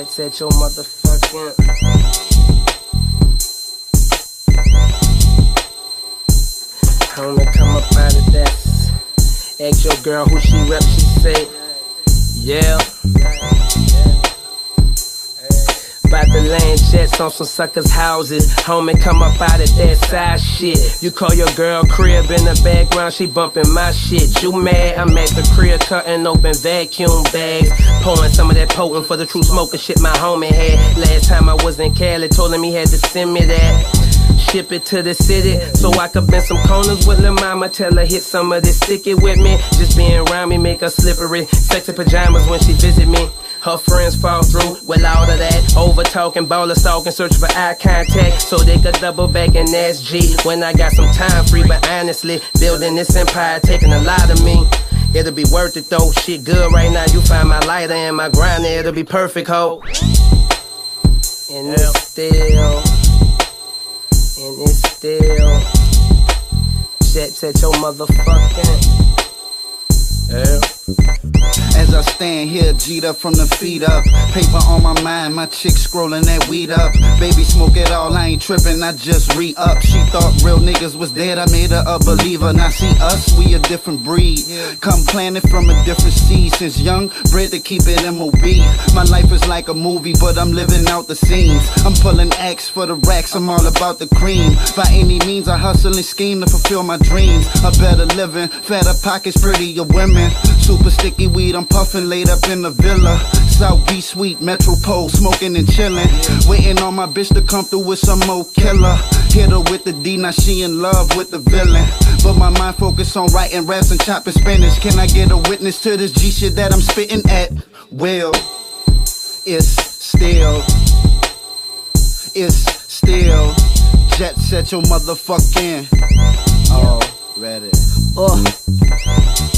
Jet set your motherfucking. Homie, come up out of that. Ask your girl who she rep, she say, yeah. About to land jets on some suckers' houses. Homie, come up out of that side shit. You call your girl crib in the background, she bumping my shit. You mad? I'm at the crib cutting open vacuum bags, pouring some of that potent for the true smoker shit my homie had. Last time I was in Cali, told him he had to send me that. Ship it to the city, so I could bend some corners with lil' mama. Tell her hit some of this, stick it with me. Just being around me make her slippery. Sexy pajamas when she visit me. Her friends fall through with all of that. Over talking, baller stalking, searching for eye contact, so they could double back and ask G when I got some time free. But honestly, building this empire taking a lot of me. It'll be worth it though, shit good right now. You find my lighter and my grinder, it'll be perfect, ho. And it's still Jet set your motherfucking. As I stand here, G'd up from the feet up. Paper on my mind, my chick scrolling that weed up. Baby smoke it all, I ain't tripping, I just re-up. She thought real niggas was dead, I made her a believer. Now see us, we a different breed. Come planted from a different seed. Since young, bred to keep it MOB. My life is like a movie, but I'm living out the scenes. I'm pulling X for the racks, I'm all about the cream. By any means, I hustle and scheme to fulfill my dreams. A better living, fatter pockets, prettier women. Super sticky weed, I'm puffing laid up in the villa. South Beach Sweet, Metropole, smoking and chilling. Waiting on my bitch to come through with some more killer. Hit her with the D, now she in love with the villain. But my mind focused on writing raps and chopping spinach. Can I get a witness to this G shit that I'm spitting at? Well, it's still Jet set your motherfucking. Already.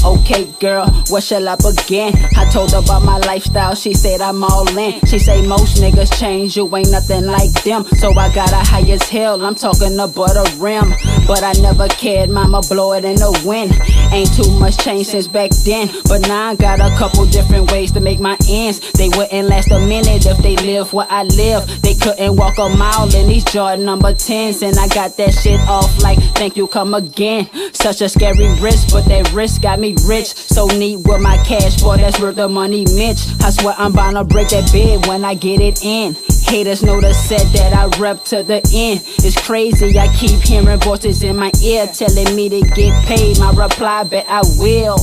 Okay girl, what shall I begin? I told her about my lifestyle, she said I'm all in. She say most niggas change, you ain't nothing like them. So I got her high as hell, I'm talking about a rim. But I never cared, mama blow it in the wind. Ain't too much change since back then, but now I got a couple different ways to make my ends. They wouldn't last a minute if they lived where I live. They couldn't walk a mile in these Jordan number 10s. And I got that shit off like thank you, come again. Such a scary risk, but that risk got me rich. So neat with my cash, boy, that's worth the money, Mitch. I swear I'm bound to break that bed when I get it in. Haters know the set that I rep to the end. It's crazy, I keep hearing voices in my ear telling me to get paid. My reply, bet I will.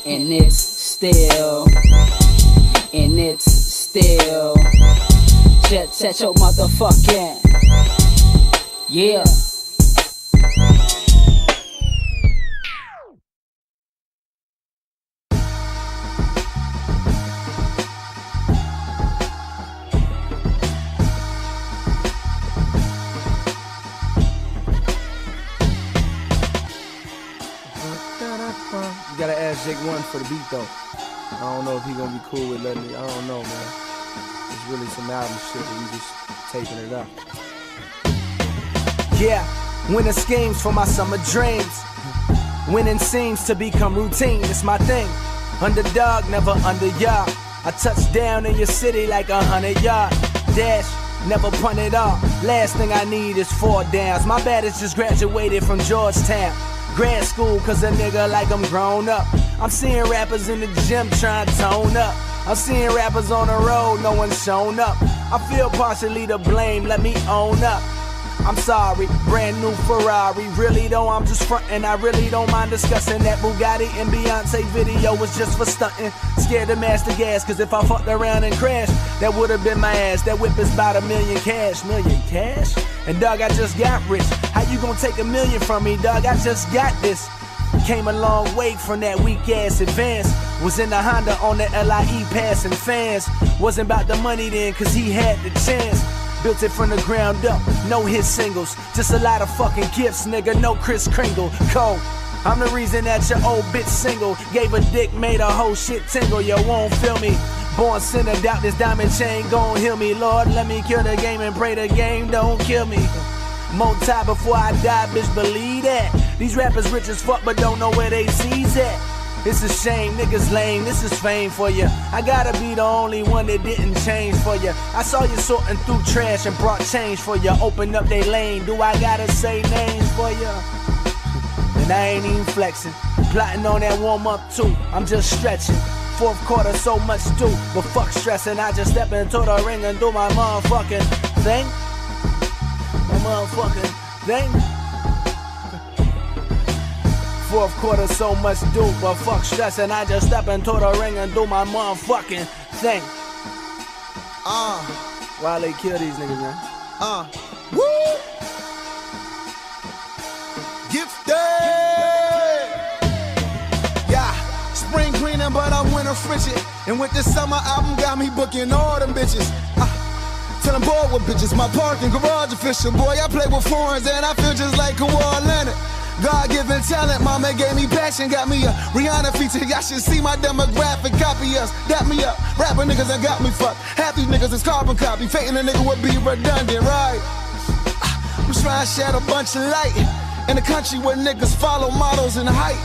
And it's still Jet set your motherfucking. Yeah. You gotta ask Jake One for the beat though. I don't know if he gonna be cool with letting me. I don't know, man. It's really some album shit, but we just taking it up. Yeah, winning schemes for my summer dreams. Winning seems to become routine, it's my thing. Underdog, never under yard. I touch down in your city like 100 yard dash. Never punt it off. Last thing I need is 4 downs. My baddest just graduated from Georgetown. Grad school, cause a nigga like I'm grown up. I'm seeing rappers in the gym trying to tone up. I'm seeing rappers on the road, no one's shown up. I feel partially to blame, let me own up. I'm sorry, brand new Ferrari. Really though, I'm just frontin'. I really don't mind discussing that Bugatti and Beyonce video was just for stuntin'. Scared to master gas, cause if I fucked around and crashed, that would've been my ass. That whip is about $1 million cash. Million cash? And dog, I just got rich. How you gonna take $1 million from me, dog? I just got this. Came a long way from that weak ass advance. Was in the Honda on the LIE passing fans. Wasn't about the money then, cause he had the chance. Built it from the ground up, no hit singles. Just a lot of fucking gifts, nigga, no Kris Kringle. Cole, I'm the reason that your old bitch single. Gave a dick, made a whole shit tingle, yo, won't feel me. Born sinner, doubt this diamond chain gon' heal me. Lord, let me kill the game and pray the game don't kill me. More time before I die, bitch, believe that. These rappers rich as fuck but don't know where they C's at. It's a shame, niggas lame, this is fame for you. I gotta be the only one that didn't change for you. I saw you sorting through trash and brought change for you. Open up they lane, do I gotta say names for you? And I ain't even flexing, plotting on that warm up too. I'm just stretching. Fourth quarter, so much do, but fuck stressing. I just step into the ring and do my motherfucking thing. My motherfucking thing. Fourth quarter, so much do, but fuck stressing. I just step into the ring and do my motherfucking thing. Why they kill these niggas, man? Woo! Gifted! Yeah, spring cleaning, but I'm winter frigid. And with this summer album, got me booking all them bitches. Till I'm bored with bitches, my parking garage official. Boy, I play with foreigns and I feel just like Kawhi Leonard. God-given talent, mama gave me passion, got me a Rihanna feature. Y'all should see my demographic, copy us, dap me up. Rapper niggas that got me fucked. Half these niggas is carbon copy, faking a nigga would be redundant, right? I'm trying to shed a bunch of light in a country where niggas follow models and hype.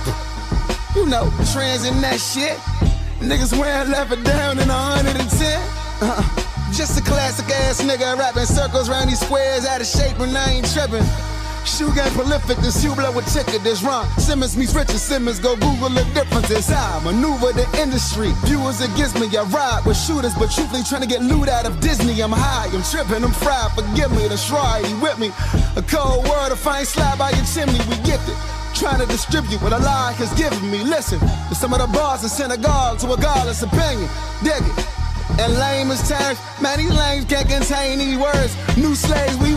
You know, trends and that shit. Niggas wearing leather down in 110. Just a classic ass nigga rapping circles round these squares out of shape and I ain't tripping. Shoe game prolific, this Hubler with ticket, this Ron Simmons meets Richard Simmons, go Google the differences. I maneuver the industry, viewers against me, I ride with shooters, but truthfully trying to get loot out of Disney. I'm high, I'm tripping, I'm fried, forgive me, the Shry, he with me. A cold word, a fine slide by your chimney, we gifted. Trying to distribute what Allah has given me. Listen to some of the bars in Senegal to a godless opinion. Dig it. And lame as terms, man, these lames can't contain these words. New slaves we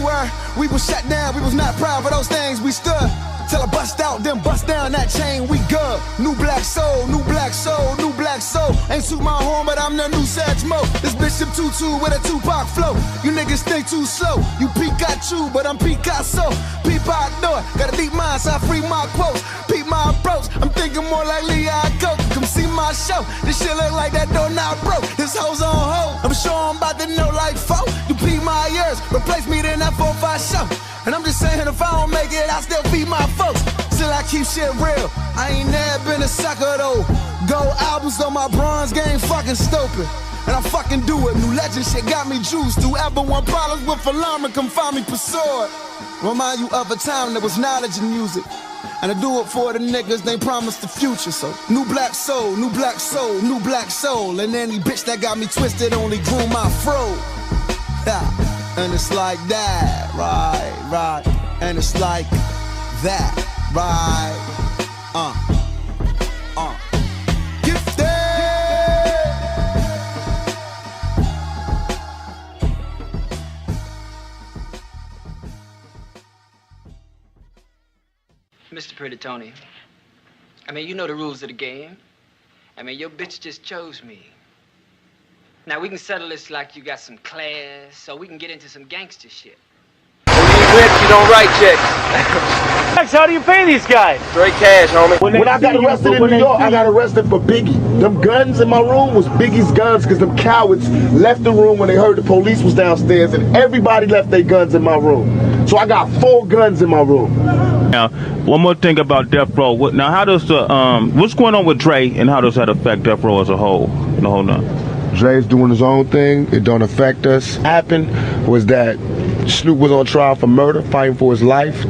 was shut down, we was not proud for those things we stood. Till I bust out, then bust down that chain, we good. New black soul, new black soul, new black soul. Ain't suit my home, but I'm the new Satch Mo. This Bishop Tutu with a Tupac flow. You niggas think too slow. You Pikachu, but I'm Picasso. Peep out door, got a deep mind, so I free my quotes. Peep my approach, I'm thinking more like Leon Coke. Come see my show, this shit look like that door not broke. This hoe's on hold, I'm sure I'm about to know like folk. You peep my ears, replace me in that 4-5 show. And I'm just saying if I don't make it, I still feed my folks. Still I keep shit real, I ain't never been a sucker though. Gold albums on my bronze game fucking stupid. And I fucking do it, new legend shit got me juiced. Whoever want problems with alarm, come find me, pursue it. Remind you of a time there was knowledge in music. And I do it for the niggas, they promised the future. So new black soul, new black soul, new black soul. And any bitch that got me twisted only grew my fro. Yeah. And it's like that, right. And it's like that, right. Gifted. Mr. Pretty Tony, I mean, you know the rules of the game. I mean, your bitch just chose me. Now, we can settle this like you got some class, so we can get into some gangster shit. When you ain't rich, you don't write checks. How do you pay these guys? Straight cash, homie. When I got arrested in New York, I got arrested for Biggie. Them guns in my room was Biggie's guns because them cowards left the room when they heard the police was downstairs and everybody left their guns in my room. So I got 4 guns in my room. Now, one more thing about Death Row. Now, how does the what's going on with Dre, and how does that affect Death Row as a whole? Dre's doing his own thing. It don't affect us. What happened was that Snoop was on trial for murder, fighting for his life.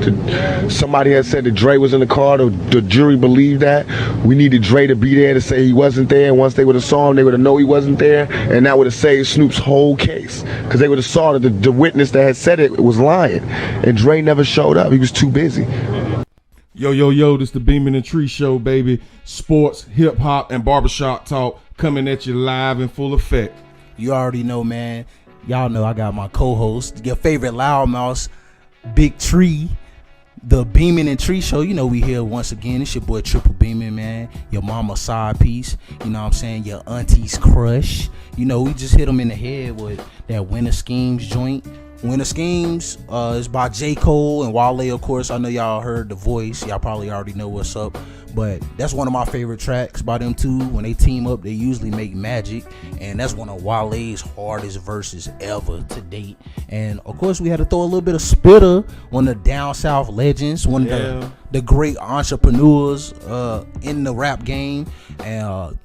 Somebody had said that Dre was in the car. The jury believed that. We needed Dre to be there to say he wasn't there. And once they would have saw him, they would have known he wasn't there. And that would have saved Snoop's whole case. Because they would have saw that the witness that had said it was lying. And Dre never showed up. He was too busy. Yo, this the Beamin' and Tree Show, baby. Sports, hip-hop, and barbershop talk coming at you live in full effect. You already know, man. Y'all know I got my co-host, your favorite loudmouth, Big Tree, the Beamin' and Tree Show. You know we here once again. It's your boy Triple Beamin', man. Your mama's side piece. You know what I'm saying? Your auntie's crush. You know, we just hit them in the head with that Winter Schemes joint. Winter Schemes is by J. Cole and Wale, of course. I know y'all heard the voice. Y'all probably already know what's up. But that's one of my favorite tracks by them two. When they team up, they usually make magic. And that's one of Wale's hardest verses ever to date. And, of course, we had to throw a little bit of spitter on the Down South Legends. One of the great entrepreneurs in the rap game, and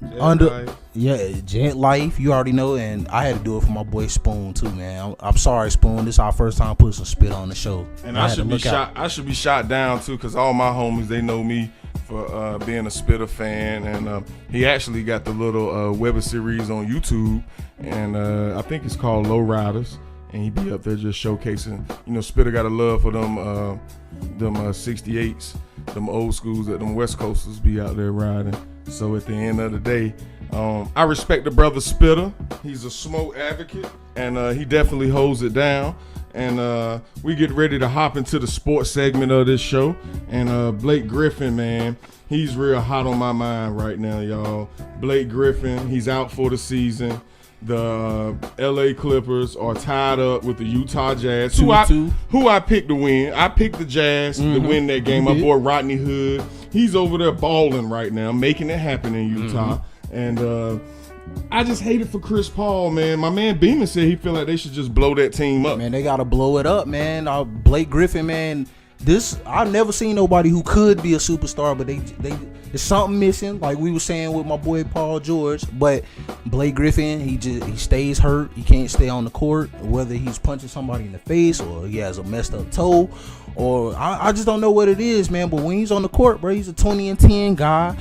Jet Life, you already know. And I had to do it for my boy Spoon too, man. I'm sorry, Spoon. This is our first time putting some spit on the show. And I should be shot. I should be shot down too, because all my homies, they know me for being a Spitter fan, and he actually got the little web series on YouTube, and I think it's called Low Riders, and he be up there just showcasing. Spitter got a love for them 68s, them old schools that them West Coasters be out there riding. So at the end of the day, I respect the brother Spitter. He's a smoke advocate, and he definitely holds it down. And we get ready to hop into the sports segment of this show. And Blake Griffin, man, he's real hot on my mind right now, y'all. Blake Griffin, he's out for the season. The LA Clippers are tied up with the Utah Jazz, who I picked to win. I picked the Jazz to win that game. My boy Rodney Hood, he's over there balling right now, making it happen in Utah. And I just hate it for Chris Paul, man. My man Beeman said he feel like they should just blow that team up. Man, they got to blow it up, man. Blake Griffin, man, I've never seen nobody who could be a superstar, but there's something missing, like we were saying with my boy Paul George. But Blake Griffin, he stays hurt. He can't stay on the court, whether he's punching somebody in the face or he has a messed up toe, or I just don't know what it is, man. But when he's on the court, bro, he's a 20-10 guy,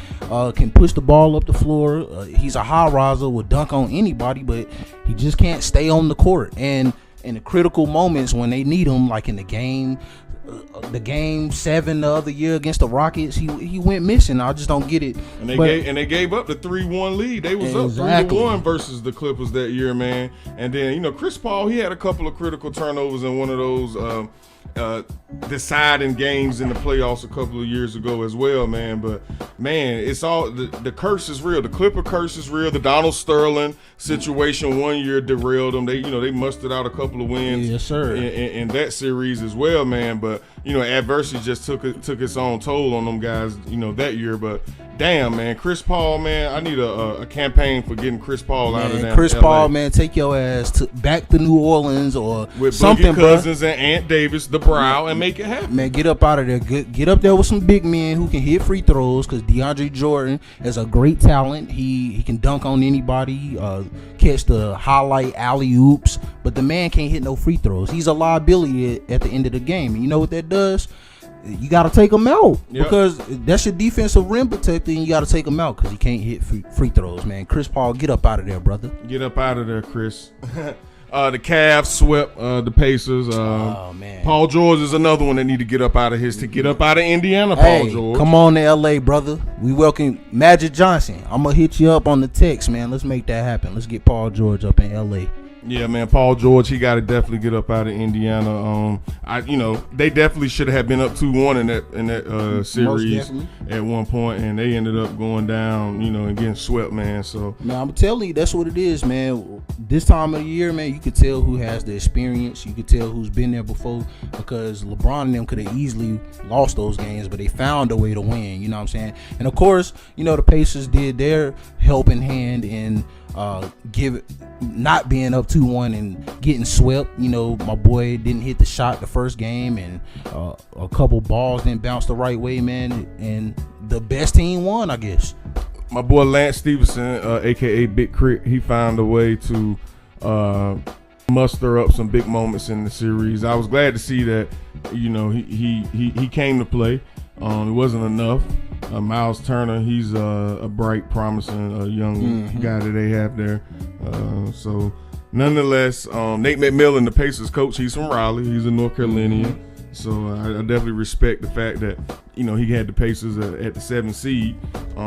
can push the ball up the floor. He's a high riser, will dunk on anybody, but he just can't stay on the court. And in the critical moments when they need him, like in the game 7 the other year against the Rockets, he went missing. I just don't get it. And they gave up the 3-1 lead. They was up 3-1 versus the Clippers that year, man. And then Chris Paul, he had a couple of critical turnovers in one of those deciding games in the playoffs a couple of years ago as well, man. But man, it's all the curse is real. The Clipper curse is real. The Donald Sterling situation one year derailed them. They mustered out a couple of wins, yes, sir, in that series as well, man. But adversity just took its own toll on them guys, that year. But damn, man, Chris Paul, man, I need a campaign for getting Chris Paul out of that. Chris LA. Paul, man, take your ass back to New Orleans or with something, Boogie Cousins and Ant Davis, the Brow, and make it happen. Man, get up out of there. Get up there with some big men who can hit free throws, because DeAndre Jordan is a great talent. He can dunk on anybody, catch the highlight alley oops, but the man can't hit no free throws. He's a liability at the end of the game. And you know what that does? You got to take him out, because that's your defensive rim protector, and you got to take him out because he can't hit free throws, man. Chris Paul, get up out of there, brother. Get up out of there, Chris. The Cavs swept the Pacers. Oh, man. Paul George is another one that need to get up out of his to get up out of Indiana. Paul George, come on to L.A., brother. We welcome Magic Johnson. I'm gonna hit you up on the text, man. Let's make that happen. Let's get Paul George up in L.A. Yeah, man, Paul George, he got to definitely get up out of Indiana. They definitely should have been up 2-1 in that series at one point, and they ended up going down, and getting swept, man. So, man, I'm telling you, that's what it is, man. This time of the year, man, you could tell who has the experience. You could tell who's been there before, because LeBron and them could have easily lost those games, but they found a way to win. You know what I'm saying? And of course, the Pacers did their helping hand in not being up 2-1 and getting swept. My boy didn't hit the shot the first game, and a couple balls didn't bounce the right way, man, and the best team won, I guess. My boy Lance Stevenson, aka Big Crit, he found a way to muster up some big moments in the series. I was glad to see that he came to play. It wasn't enough. Miles Turner, he's a bright, promising young guy that they have there. So, nonetheless, Nate McMillan, the Pacers coach, he's from Raleigh. He's a North Carolinian. So, I definitely respect the fact that, he had the Pacers at the 7th seed.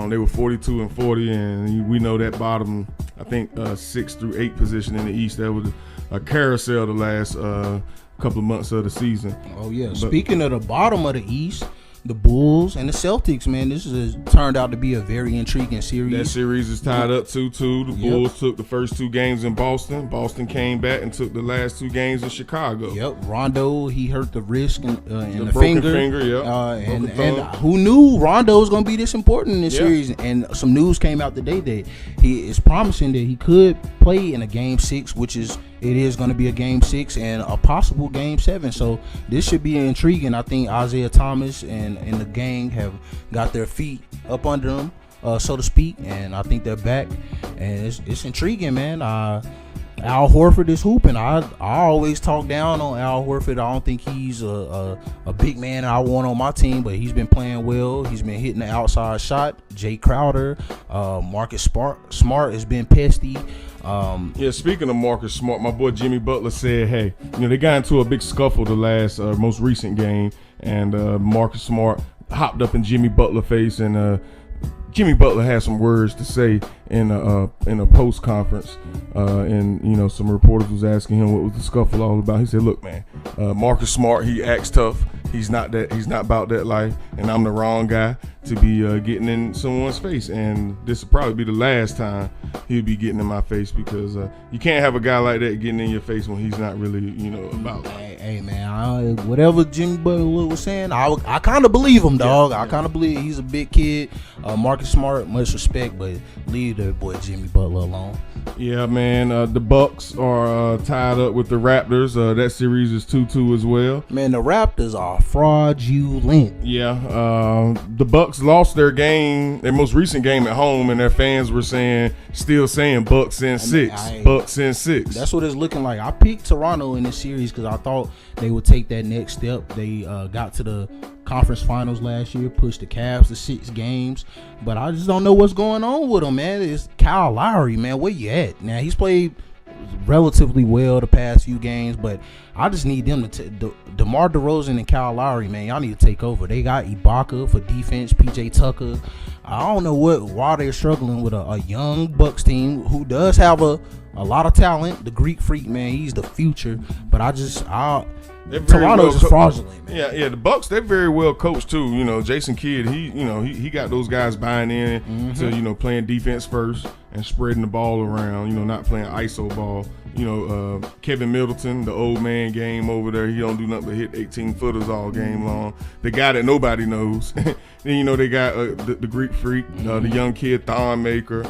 They were 42-40, and we know that bottom, I think, 6 through 8 position in the East. That was a carousel the last couple of months of the season. Oh, yeah. Speaking of the bottom of the East, the Bulls and the Celtics, man, this has turned out to be a very intriguing series. That series is tied up 2-2. The Bulls took the first 2 games in Boston. Boston came back and took the last 2 games in Chicago. Yep, Rondo, he hurt the wrist and the broken finger. Yep. And who knew Rondo was going to be this important in this series? And some news came out today that he is promising that he could play in a game 6, which is it is going to be a game 6 and a possible game 7. So this should be intriguing. I think Isaiah Thomas and the gang have got their feet up under them, so to speak, and I think they're back, and it's intriguing, man. Al Horford is hooping. I always talk down on Al Horford. I don't think he's a big man I want on my team, but he's been playing well. He's been hitting the outside shot. Jay Crowder, Marcus Smart has been pesty. Speaking of Marcus Smart, my boy Jimmy Butler said, hey, they got into a big scuffle the last most recent game, and Marcus Smart hopped up in Jimmy Butler's face, and Jimmy Butler had some words to say in a post conference, and some reporters was asking him what was the scuffle all about. He said, "Look, man, Marcus Smart, he acts tough. He's not about that life, and I'm the wrong guy to be getting in someone's face. And this will probably be the last time he'll be getting in my face, because you can't have a guy like that getting in your face when he's not really, about life." Hey man, whatever Jimmy Butler was saying, I kind of believe him, dog. I kind of believe he's a big kid. Marcus Smart, much respect, but leave the boy Jimmy Butler alone. Yeah, man. The Bucks are tied up with the Raptors. That series is 2-2 as well. Man, the Raptors are fraudulent. Yeah, the Bucks lost their most recent game at home, and their fans were still saying Bucks in 6. Bucks in 6. That's what it's looking like. I picked Toronto in this series because I thought they would take that next step. They got to the conference finals last year, pushed the Cavs to 6 games, but I just don't know what's going on with them, man. It's Kyle Lowry, man. Where you at? Now, he's played relatively well the past few games, but I just need them to DeMar DeRozan and Kyle Lowry, man. Y'all need to take over. They got Ibaka for defense, PJ Tucker. I don't know why they're struggling with a young Bucks team who does have a lot of talent. The Greek Freak, man, he's the future, but Toronto's just fraudulent, man. Yeah, the Bucks, they're very well coached too. Jason Kidd, he got those guys buying in to playing defense first and spreading the ball around. Not playing ISO ball. Kevin Middleton, the old man game over there, he don't do nothing but hit 18-footers all game long. The guy that nobody knows. Then they got the Greek Freak, the young kid Thon Maker.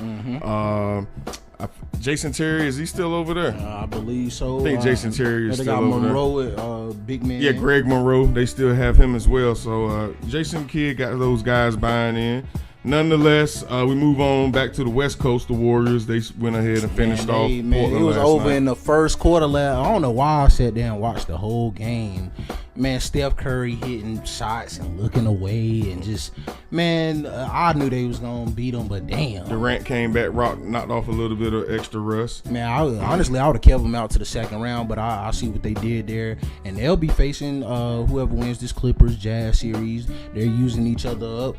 Jason Terry, is he still over there? I believe so. I think Jason Terry is still over there. They got Monroe, big man. Yeah, Greg Monroe. They still have him as well. So Jason Kidd got those guys buying in. Nonetheless, we move on back to the West Coast. The Warriors, they went ahead and finished off. It was over in the first quarter. I don't know why I sat there and watched the whole game. Man, Steph Curry hitting shots and looking away, and just, man, I knew they was gonna beat them, but damn. Durant came back, knocked off a little bit of extra rust. Man, honestly, I would have kept them out to the second round, but I see what they did there, and they'll be facing whoever wins this Clippers Jazz series. They're using each other up.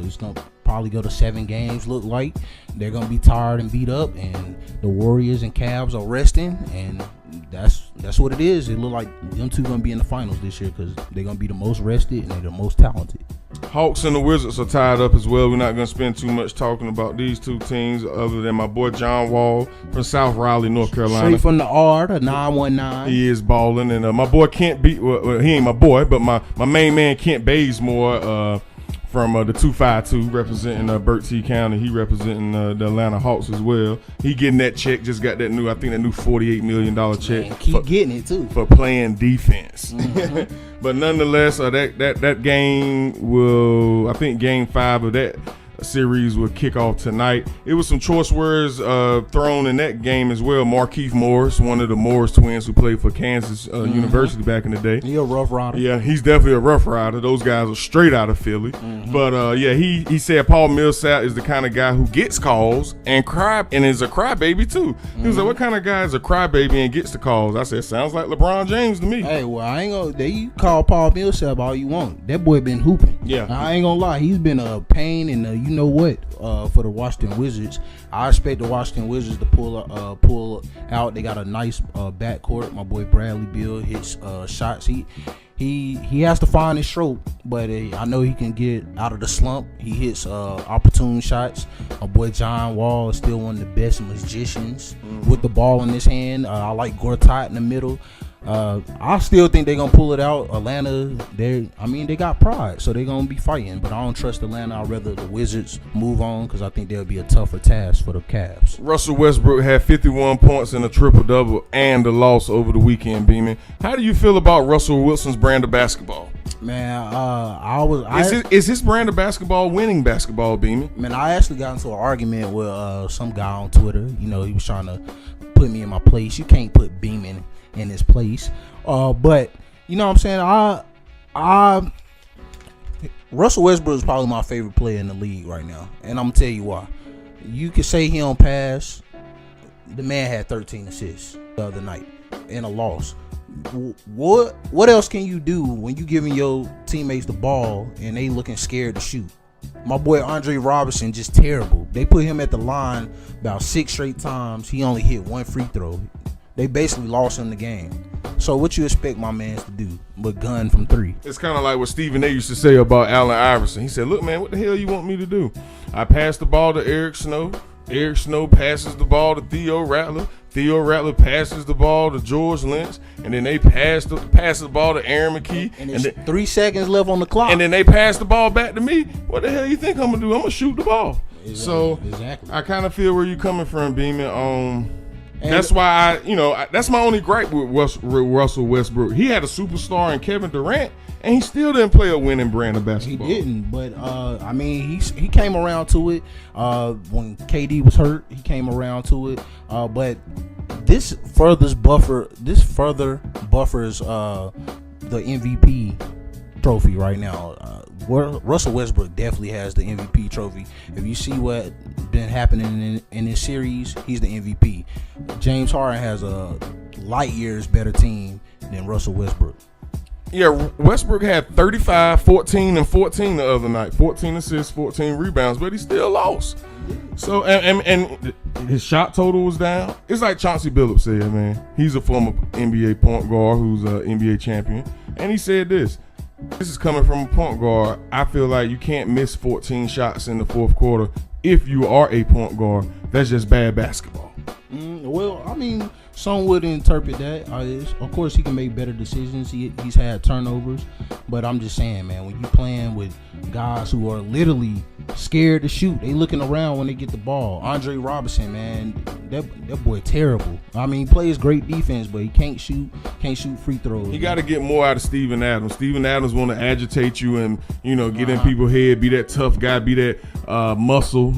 It's gonna probably go to 7 games. Look like they're gonna be tired and beat up, and the Warriors and Cavs are resting, and that's what it is. It look like them two gonna be in the finals this year because they're gonna be the most rested and they're the most talented. Hawks and the Wizards are tied up as well. We're not gonna spend too much talking about these two teams, other than my boy John Wall from South Raleigh, North Carolina. Straight from the R, the 919. He is balling, and my boy Kent he ain't my boy, but my main man Kent Bazemore from the 252 representing Burt T. County. He representing the Atlanta Hawks as well. He getting that check. Just got that new $48 million check. Man, keep getting it too for playing defense. But nonetheless, that game will, I think Game 5 of that series will kick off tonight. It was some choice words thrown in that game as well. Markieff Morris, one of the Morris twins who played for Kansas University back in the day. He a rough rider. Yeah, he's definitely a rough rider. Those guys are straight out of Philly. But he said Paul Millsap is the kind of guy who gets calls and is a crybaby too. He was like, what kind of guy is a crybaby and gets the calls? I said, sounds like LeBron James to me. Hey, well, I ain't gonna. You call Paul Millsap all you want. That boy been hooping. Yeah, I ain't gonna lie. He's been a pain, and you know what? For the Washington Wizards, I expect the Washington Wizards to pull out. They got a nice backcourt. My boy Bradley Beal hits shots. He has to find his stroke, but I know he can get out of the slump. He hits opportune shots. My boy John Wall is still one of the best magicians with the ball in his hand. I like Gortat in the middle. I still think they're gonna pull it out. Atlanta, they got pride, so they're gonna be fighting. But I don't trust Atlanta. I'd rather the Wizards move on because I think there'll be a tougher task for the Cavs. Russell Westbrook had 51 points and a triple-double and a loss over the weekend, Beeman. How do you feel about Russell Wilson's brand of basketball? Man, Is his brand of basketball winning basketball, Beeman? Man, I actually got into an argument with some guy on Twitter. You know, he was trying to put me in my place. You can't put Beeman in his place. But you know what I'm saying? I Russell Westbrook is probably my favorite player in the league right now. And I'm gonna tell you why. You could say he don't pass. The man had 13 assists the other night in a loss. What else can you do when you giving your teammates the ball and they looking scared to shoot? My boy Andre Robertson just terrible. They put him at the line about 6 straight times. He only hit 1 free throw. They basically lost him the game. So what you expect my mans to do but gun from 3? It's kind of like what Stephen A. used to say about Allen Iverson. He said, look, man, what the hell you want me to do? I pass the ball to Eric Snow. Eric Snow passes the ball to Theo Rattler. Theo Rattler passes the ball to George Lynch. And then they pass the ball to Aaron McKee. And there's 3 seconds left on the clock. And then they pass the ball back to me. What the hell you think I'm going to do? I'm going to shoot the ball. Exactly. I kind of feel where you're coming from, Beeman. That's why that's my only gripe with Russell Westbrook. He had a superstar in Kevin Durant, and he still didn't play a winning brand of basketball. He didn't, but he came around to it when KD was hurt. He came around to it, but this further buffers the MVP trophy right now. Russell Westbrook definitely has the MVP trophy. If you see what been happening in this series, he's the MVP. James Harden has a light years better team than Russell Westbrook. Yeah, Westbrook had 35, 14, and 14 the other night. 14 assists, 14 rebounds, but he still lost. So, and his shot total was down. It's like Chauncey Billups said, man. He's a former NBA point guard who's an NBA champion. And he said this is coming from a point guard. I feel like you can't miss 14 shots in the fourth quarter if you are a point guard. That's just bad basketball. Well, I mean, some would interpret that. Of course, he can make better decisions. He's had turnovers. But I'm just saying, man, when you playing with guys who are literally scared to shoot, they looking around when they get the ball. Andre Robertson, man, that boy terrible. I mean, he plays great defense, but he can't shoot free throws. He got to get more out of Steven Adams. Steven Adams want to agitate you and, get in people's head, be that tough guy, be that muscle,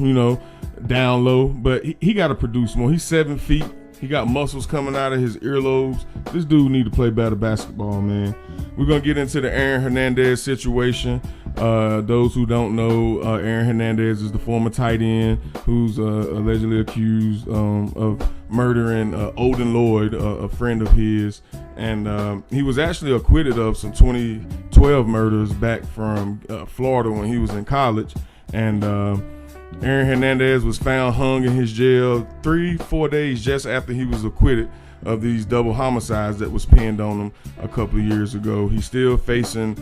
down low. But he got to produce more. He's 7 feet. He got muscles coming out of his earlobes. This dude need to play better basketball, man. We're going to get into the Aaron Hernandez situation. Those who don't know, Aaron Hernandez is the former tight end who's allegedly accused of murdering Odin Lloyd, a friend of his. And he was actually acquitted of some 2012 murders back from Florida when he was in college. And Aaron Hernandez was found hung in his jail 3-4 days just after he was acquitted of these double homicides that was pinned on him a couple of years ago. He's still facing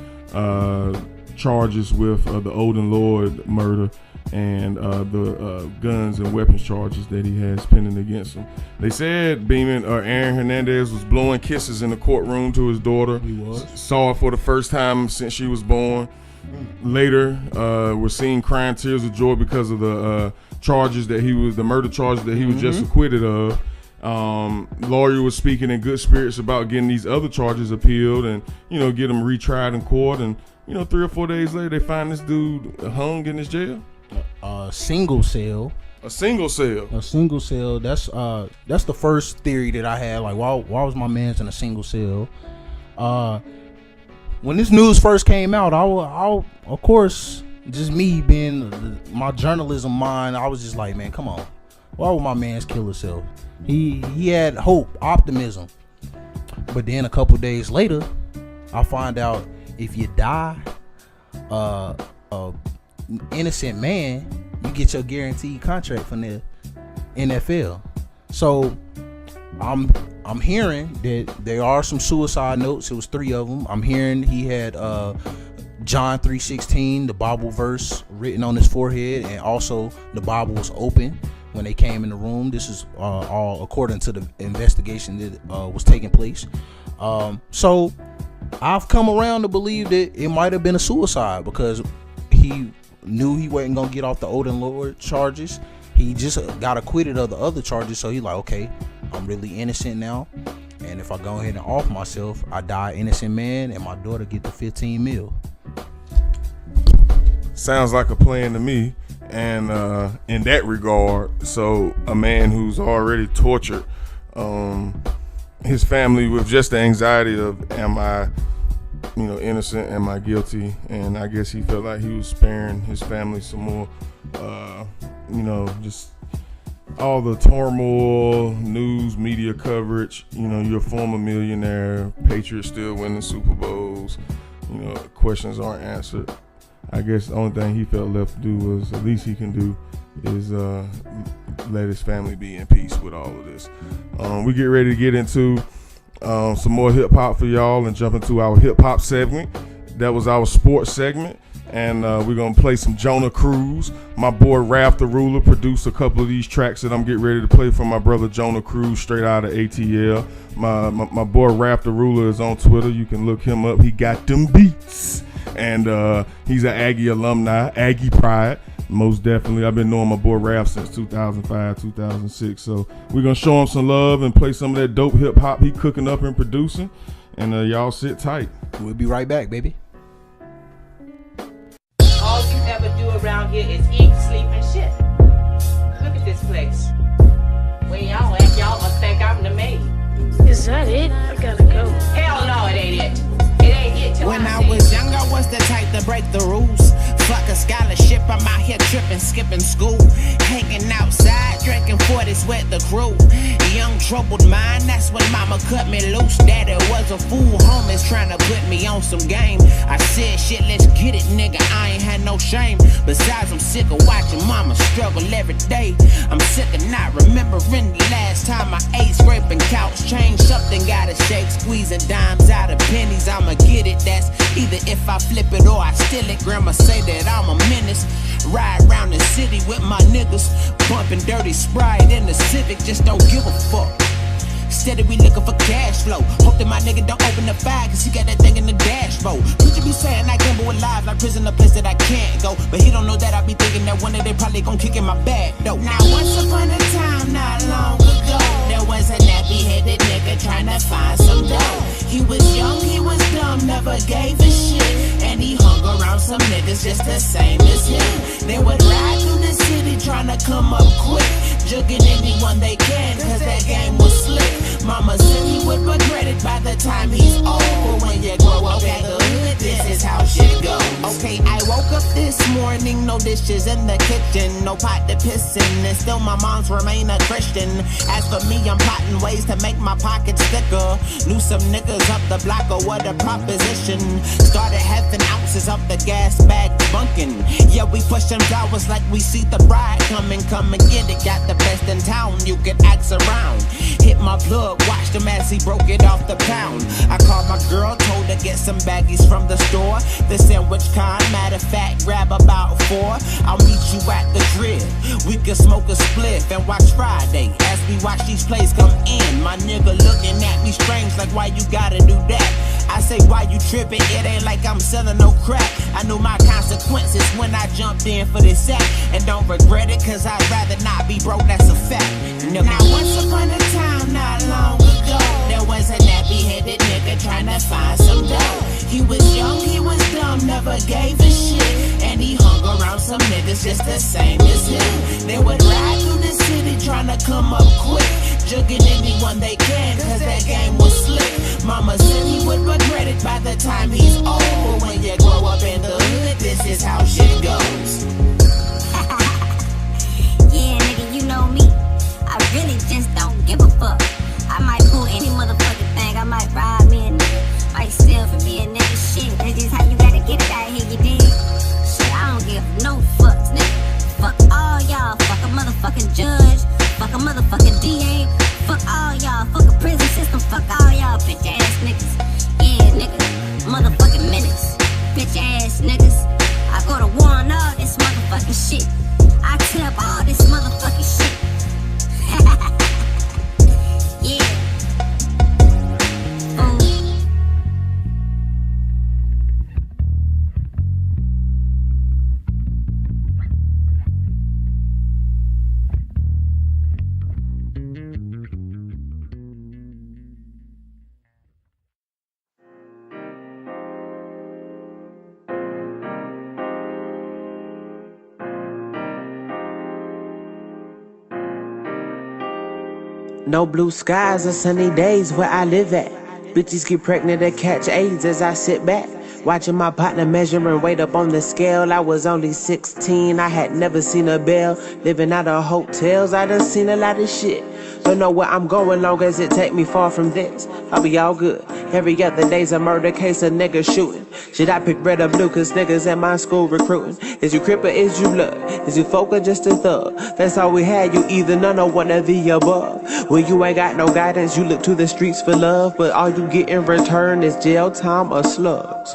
charges with the Odin Lloyd murder and the guns and weapons charges that he has pending against him. They said Aaron Hernandez was blowing kisses in the courtroom to his daughter. He was. Saw her for the first time since she was born. Later, we're seeing crying tears of joy because of the murder charges that he was just acquitted of. Lawyer was speaking in good spirits about getting these other charges appealed and, get them retried in court. And, 3 or 4 days later, they find this dude hung in his jail. A single cell. That's the first theory that I had. Like, why was my man's in a single cell? When this news first came out, I of course, just me being my journalism mind, I was just like, man, come on. Why would my man's kill himself? He had hope, optimism. But then a couple days later, I find out if you die, innocent man, you get your guaranteed contract from the NFL. So I'm hearing that there are some suicide notes. It was 3 of them. I'm hearing he had John 3:16, the Bible verse written on his forehead, and also the Bible was open when they came in the room. This is all according to the investigation that was taking place. So I've come around to believe that it might have been a suicide because he knew he wasn't gonna get off the Odin Lord charges. He just got acquitted of the other charges, so he's like, okay, I'm really innocent now, and if I go ahead and off myself, I die innocent man, and my daughter get the 15 mil. Sounds like a plan to me. And in that regard, so a man who's already tortured his family with just the anxiety of, am I, innocent, am I guilty? And I guess he felt like he was sparing his family some more, just all the turmoil, news, media coverage. You're a former millionaire, Patriots still winning Super Bowls, questions aren't answered. I guess the only thing he felt left to do was, the least he can do is let his family be in peace with all of this. We get ready to get into some more hip hop for y'all and jump into our hip hop segment. That was our sports segment. And we're going to play some Jonah Cruz. My boy Raph the Ruler produced a couple of these tracks that I'm getting ready to play for my brother Jonah Cruz, straight out of ATL. My boy Raph the Ruler is on Twitter. You can look him up. He got them beats. And he's an Aggie alumni, Aggie pride, most definitely. I've been knowing my boy Raph since 2005, 2006. So we're going to show him some love and play some of that dope hip hop he cooking up and producing. And y'all sit tight. We'll be right back, baby. All you ever do around here is eat, sleep, and shit. Look at this place. When y'all at, y'all must think I'm the maid. Is that it? I gotta go. Hell no, it ain't it. It ain't it till When I was young, I was the type to break the rules. Fuck a scholarship, I'm out here tripping, skipping school. Hanging outside, drinking 40s with the crew. Young troubled mind, that's when mama cut me loose. Daddy was a fool, homies trying to put me on some game. I said shit, let's get it, nigga, I ain't had no shame. Besides, I'm sick of watching mama struggle every day. I'm sick of not remembering the last time I ate, scraping couch, change something, gotta shake, squeezing dimes out of pennies. I'ma get it, that's either if I flip it or I steal it. Grandma say that I'm a menace. Ride around the city with my niggas, bumping dirty Sprite in the Civic, just don't give a fuck. Steady we looking for cash flow. Hope that my nigga don't open the fire, cause he got that thing in the dashboard. Could you be saying I gamble with lives like prison, a place that I can't go? But he don't know that I be thinking that one day they probably gon' kick in my back though. Now once upon a time, not long ago, there was a nappy-headed nigga trying to find some dough. He was young, he was dumb, never gave a shit, and he hung around some niggas just the same as him. They would ride through the city trying to come up quick, jugging anyone they can, cause that game was slick. Mama said he would regret it by the time he's old, but when you grow up in the hood, this is how shit goes. Okay, I woke up this morning, no dishes in the kitchen, no pot to piss in, and still my mom's remain a Christian. As for me, I'm plotting ways to make my pockets thicker. Knew some niggas up the block, or what a proposition. Started having ounces of the gas bag bunking. Yeah, we push them flowers like we see the bride coming. Come and get it, got the best in town, you can ask around. Hit my plug, watched him as he broke it off the pound. I called my girl, told her get some baggies from the store. The sandwich kind, matter of fact, grab about 4. I'll meet you at the crib. We can smoke a spliff and watch Friday as we watch these plays come in. My nigga looking at me strange like, why you gotta do that? I say, why you tripping? It ain't like I'm selling no crap. I knew my consequences when I jumped in for this sack, and don't regret it, cause I'd rather not be broke, that's a fact. Nigga. Now once upon a time, not long ago, there was a nappy-headed nigga trying to find some dough. He was young, he was dumb, never gave a shit, and he hung around some niggas just the same as him. They would ride through the city trying to come up quick, jugging anyone they can, cause that game was slick. Mama said he would regret it by the time he's old, but when you grow up in the hood, this is how shit goes. Yeah, nigga, you know me, I really just don't give a fuck. I might pull any motherfucking thing, I might rob me a nigga, might steal from me a nigga. Shit, that's just how you gotta get it out here, you dig? Shit, I don't give no fucks, nigga. Fuck all y'all, fuck a motherfucking judge, fuck a motherfucking DA, fuck all y'all, fuck a prison system, fuck all y'all bitch ass niggas. Yeah, nigga, motherfucking minutes, bitch ass niggas. I go to war on all this motherfucking No blue skies or sunny days where I live at. Bitches get pregnant and catch AIDS as I sit back. Watching my partner measuring weight up on the scale. I was only 16, I had never seen a bell. Living out of hotels, I done seen a lot of shit. Don't know where I'm going long as it take me far from this. I'll be all good. Every other day's a murder case, a nigga shooting. Should I pick red or blue? Cause niggas at my school recruiting. Is you crip or is you blood? Is you folk or just a thug? That's all we had, you either none or one of the above. When you ain't got no guidance, you look to the streets for love. But all you get in return is jail time or slugs.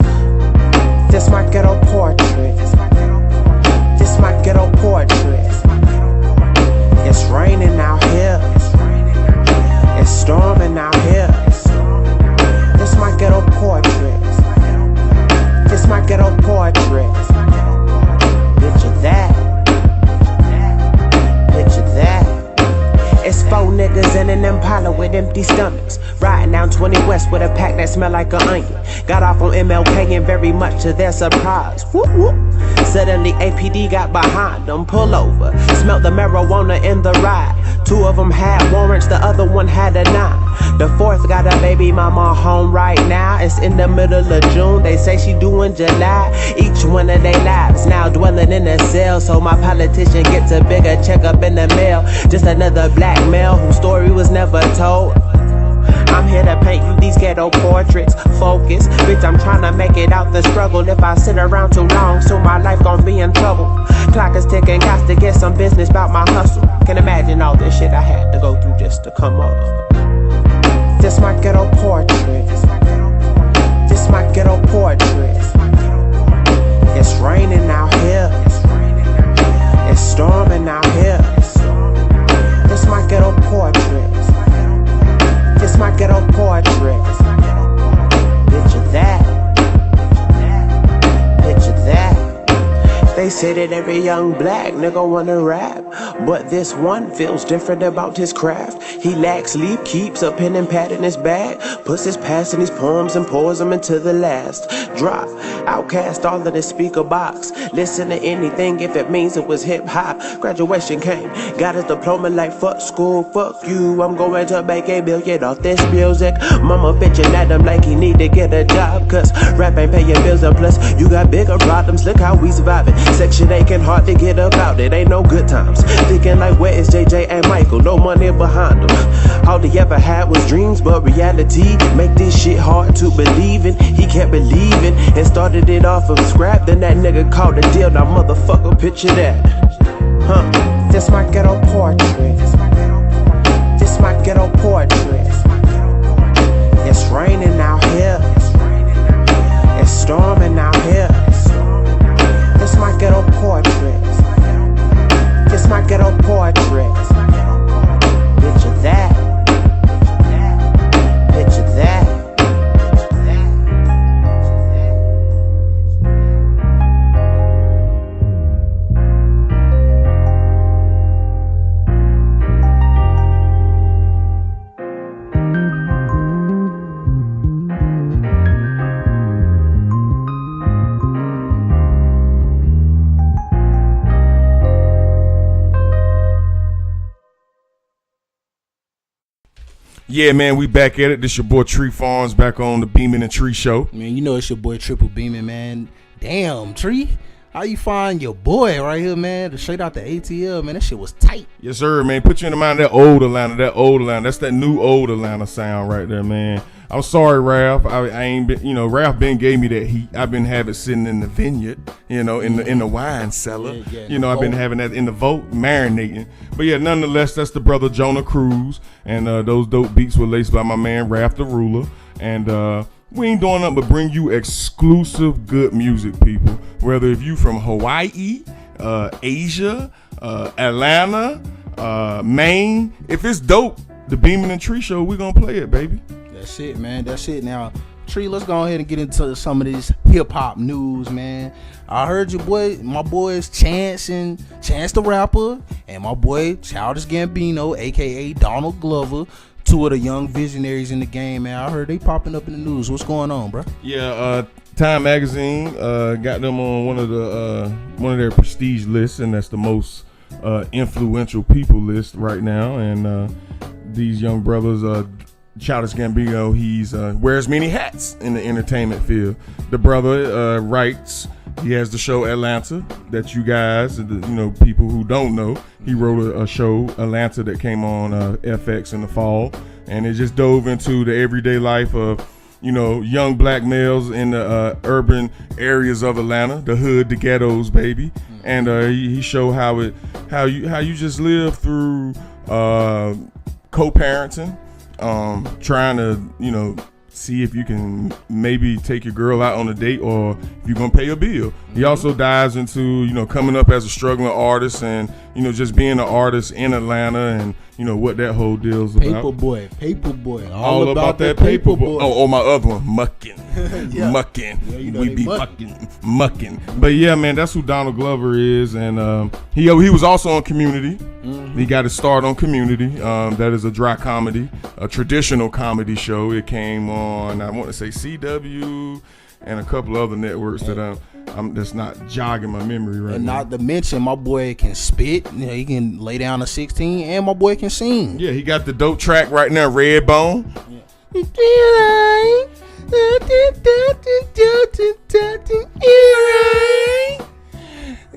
This my ghetto portrait. This my ghetto portrait. It's raining out here. It's storming out here. This my ghetto portrait. This my ghetto portrait. Picture that. Picture that. It's 4 niggas in an Impala with empty stomachs. Riding down 20 West with a pack that smell like an onion. Got off on MLK and very much to their surprise. Whoop whoop. Suddenly APD got behind them. Pull over. Smelt the marijuana in the ride. 2 of them had warrants, the other one had a 9. The 4th got a baby mama home right now. It's in the middle of June, they say she doing July. Each one of their lives now dwelling in a cell. So my politician gets a bigger check up in the mail. Just another black male whose story was never told. I'm here to paint you these ghetto portraits. Focus, bitch, I'm trying to make it out the struggle. If I sit around too long, soon my life gon' be in trouble. Clock is ticking, got to get some business about my hustle. Can imagine all this shit I had to go through just to come up. This my ghetto portrait. This my ghetto portrait. It's raining out here. It's storming out here. This my ghetto portrait. This my ghetto portrait. Picture that. Picture that. They say that every young black nigga wanna rap, but this one feels different about his craft. He lacks sleep, keeps a pen and pad in his bag, puts his past in his poems and pours them into the last drop. Outcast all in the speaker box. Listen to anything if it means it was hip hop. Graduation came, got his diploma like fuck school, fuck you. I'm going to make $1 billion off this music. Mama bitching at him like he need to get a job, cause rap ain't paying bills and plus you got bigger problems. Look how we surviving. Section 8 can hardly get about it. Ain't no good times. Thinking like where is JJ and Michael? No money behind them. All they ever had was dreams, but reality make this shit hard to believe in. He kept believing and started it off from scrap. Then that nigga called a deal. Now motherfucker, picture that. This my ghetto portrait. This my ghetto portrait. It's raining out here. It's storming out here. This my ghetto portrait. This my ghetto portrait. Picture that. Picture that. Yeah, man, we back at it. This your boy Tree Farms back on the Beamin' and Tree Show. Man, you know it's your boy Triple Beamin', man. Damn, Tree. How you find your boy right here, man? Straight out the ATL, man. That shit was tight. Yes, sir, man. Put you in the mind of that old Atlanta, That's that new old Atlanta sound right there, man. I'm sorry, Ralph. I ain't been, Ralph Ben gave me that heat. I've been having it sitting in the vineyard, in the wine cellar. Yeah, I've been having that in the vault, marinating. But yeah, nonetheless, that's the brother Jonah Cruz, and those dope beats were laced by my man Ralph the Ruler, and we ain't doing nothing but bring you exclusive good music, people. Whether if you from Hawaii, Asia, Atlanta, Maine, if it's dope, the Beamin' and Tree Show, we gonna play it, baby. That's it, man. That's it. Now, Tree, let's go ahead and get into some of this hip hop news, man. I heard my boys Chance the Rapper, and my boy Childish Gambino, aka Donald Glover, 2 of the young visionaries in the game, man. I heard they popping up in the news. What's going on, bro? Yeah, Time Magazine got them on one of their prestige lists, and that's the most influential people list right now. And these young brothers, Childish Gambino, he's wears many hats in the entertainment field. The brother writes. He has the show Atlanta that you guys, people who don't know, he wrote a show Atlanta that came on FX in the fall, and it just dove into the everyday life of young black males in the urban areas of Atlanta, the hood, the ghettos, baby. And he showed how you just live through co-parenting, trying to see if you can maybe take your girl out on a date or if you're gonna pay a bill. He also dives into coming up as a struggling artist and just being an artist in Atlanta and what that whole deal's about. Paperboy, all about that Paperboy. Oh, my other one, Muckin'. Yeah. Muckin'. Yeah, we be fucking mucking. But yeah, man, that's who Donald Glover is, and he was also on Community. He got his start on Community. That is a dry comedy, a traditional comedy show. It came on, I want to say CW and a couple other networks that that's not jogging my memory right now. And not to mention, my boy can spit. He can lay down a 16, and my boy can sing. Yeah, he got the dope track right now, Redbone. Yeah.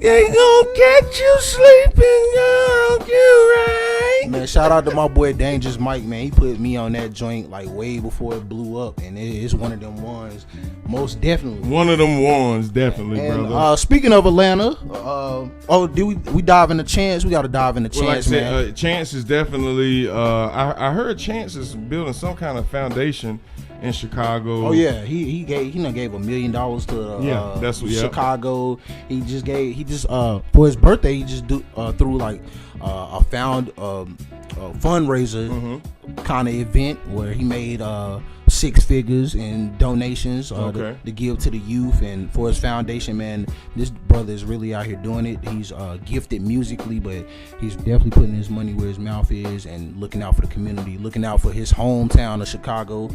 Ain't gonna catch you sleeping, girl, you right. Man, shout out to my boy Dangerous Mike, man. He put me on that joint like way before it blew up, and it's one of them ones, most definitely. One of them ones, definitely, and, brother. Speaking of Atlanta, did we dive into Chance? We got to dive into Chance, like I said, man. Chance is definitely. I heard Chance is building some kind of foundation in Chicago. Oh yeah, he gave $1 million to that's what, Chicago. He just for his birthday he just threw like a fundraiser kind of event where he made 6 figures in donations to give to the youth and for his foundation. Man, this brother is really out here doing it. He's gifted musically, but he's definitely putting his money where his mouth is and looking out for the community, looking out for his hometown of Chicago.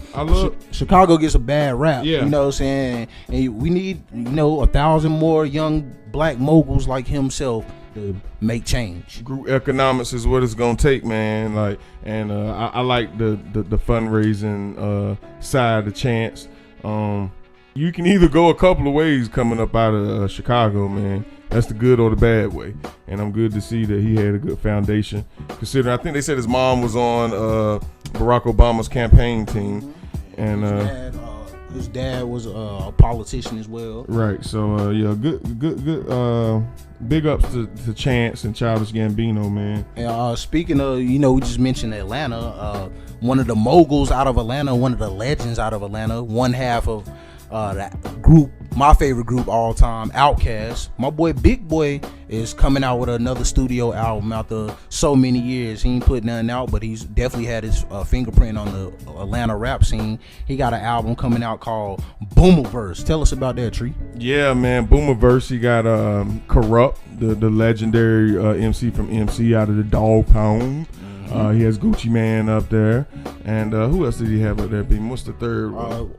Chicago gets a bad rap, you know what I'm saying? And we need 1,000 more young black moguls like himself to make change. Group economics is what it's gonna take, man. Like, and I like the fundraising side of Chance. You can either go a couple of ways coming up out of Chicago, man. That's the good or the bad way, and I'm good to see that he had a good foundation. Considering, I think they said his mom was on Barack Obama's campaign team, and his dad was a politician as well. Right. So good. Big ups to Chance and Childish Gambino, man. And speaking of, we just mentioned Atlanta. One of the moguls out of Atlanta, one of the legends out of Atlanta, one half of that group, my favorite group all time, Outkast. My boy Big Boy is coming out with another studio album after so many years. He ain't put nothing out, but he's definitely had his fingerprint on the Atlanta rap scene. He got an album coming out called Boomerverse. Tell us about that, Tree. Yeah, man, Boomerverse. He got Corrupt, the legendary MC from MC out of the Dog Pound. He has Gucci Man up there, and who else did he have up there? What's the third one?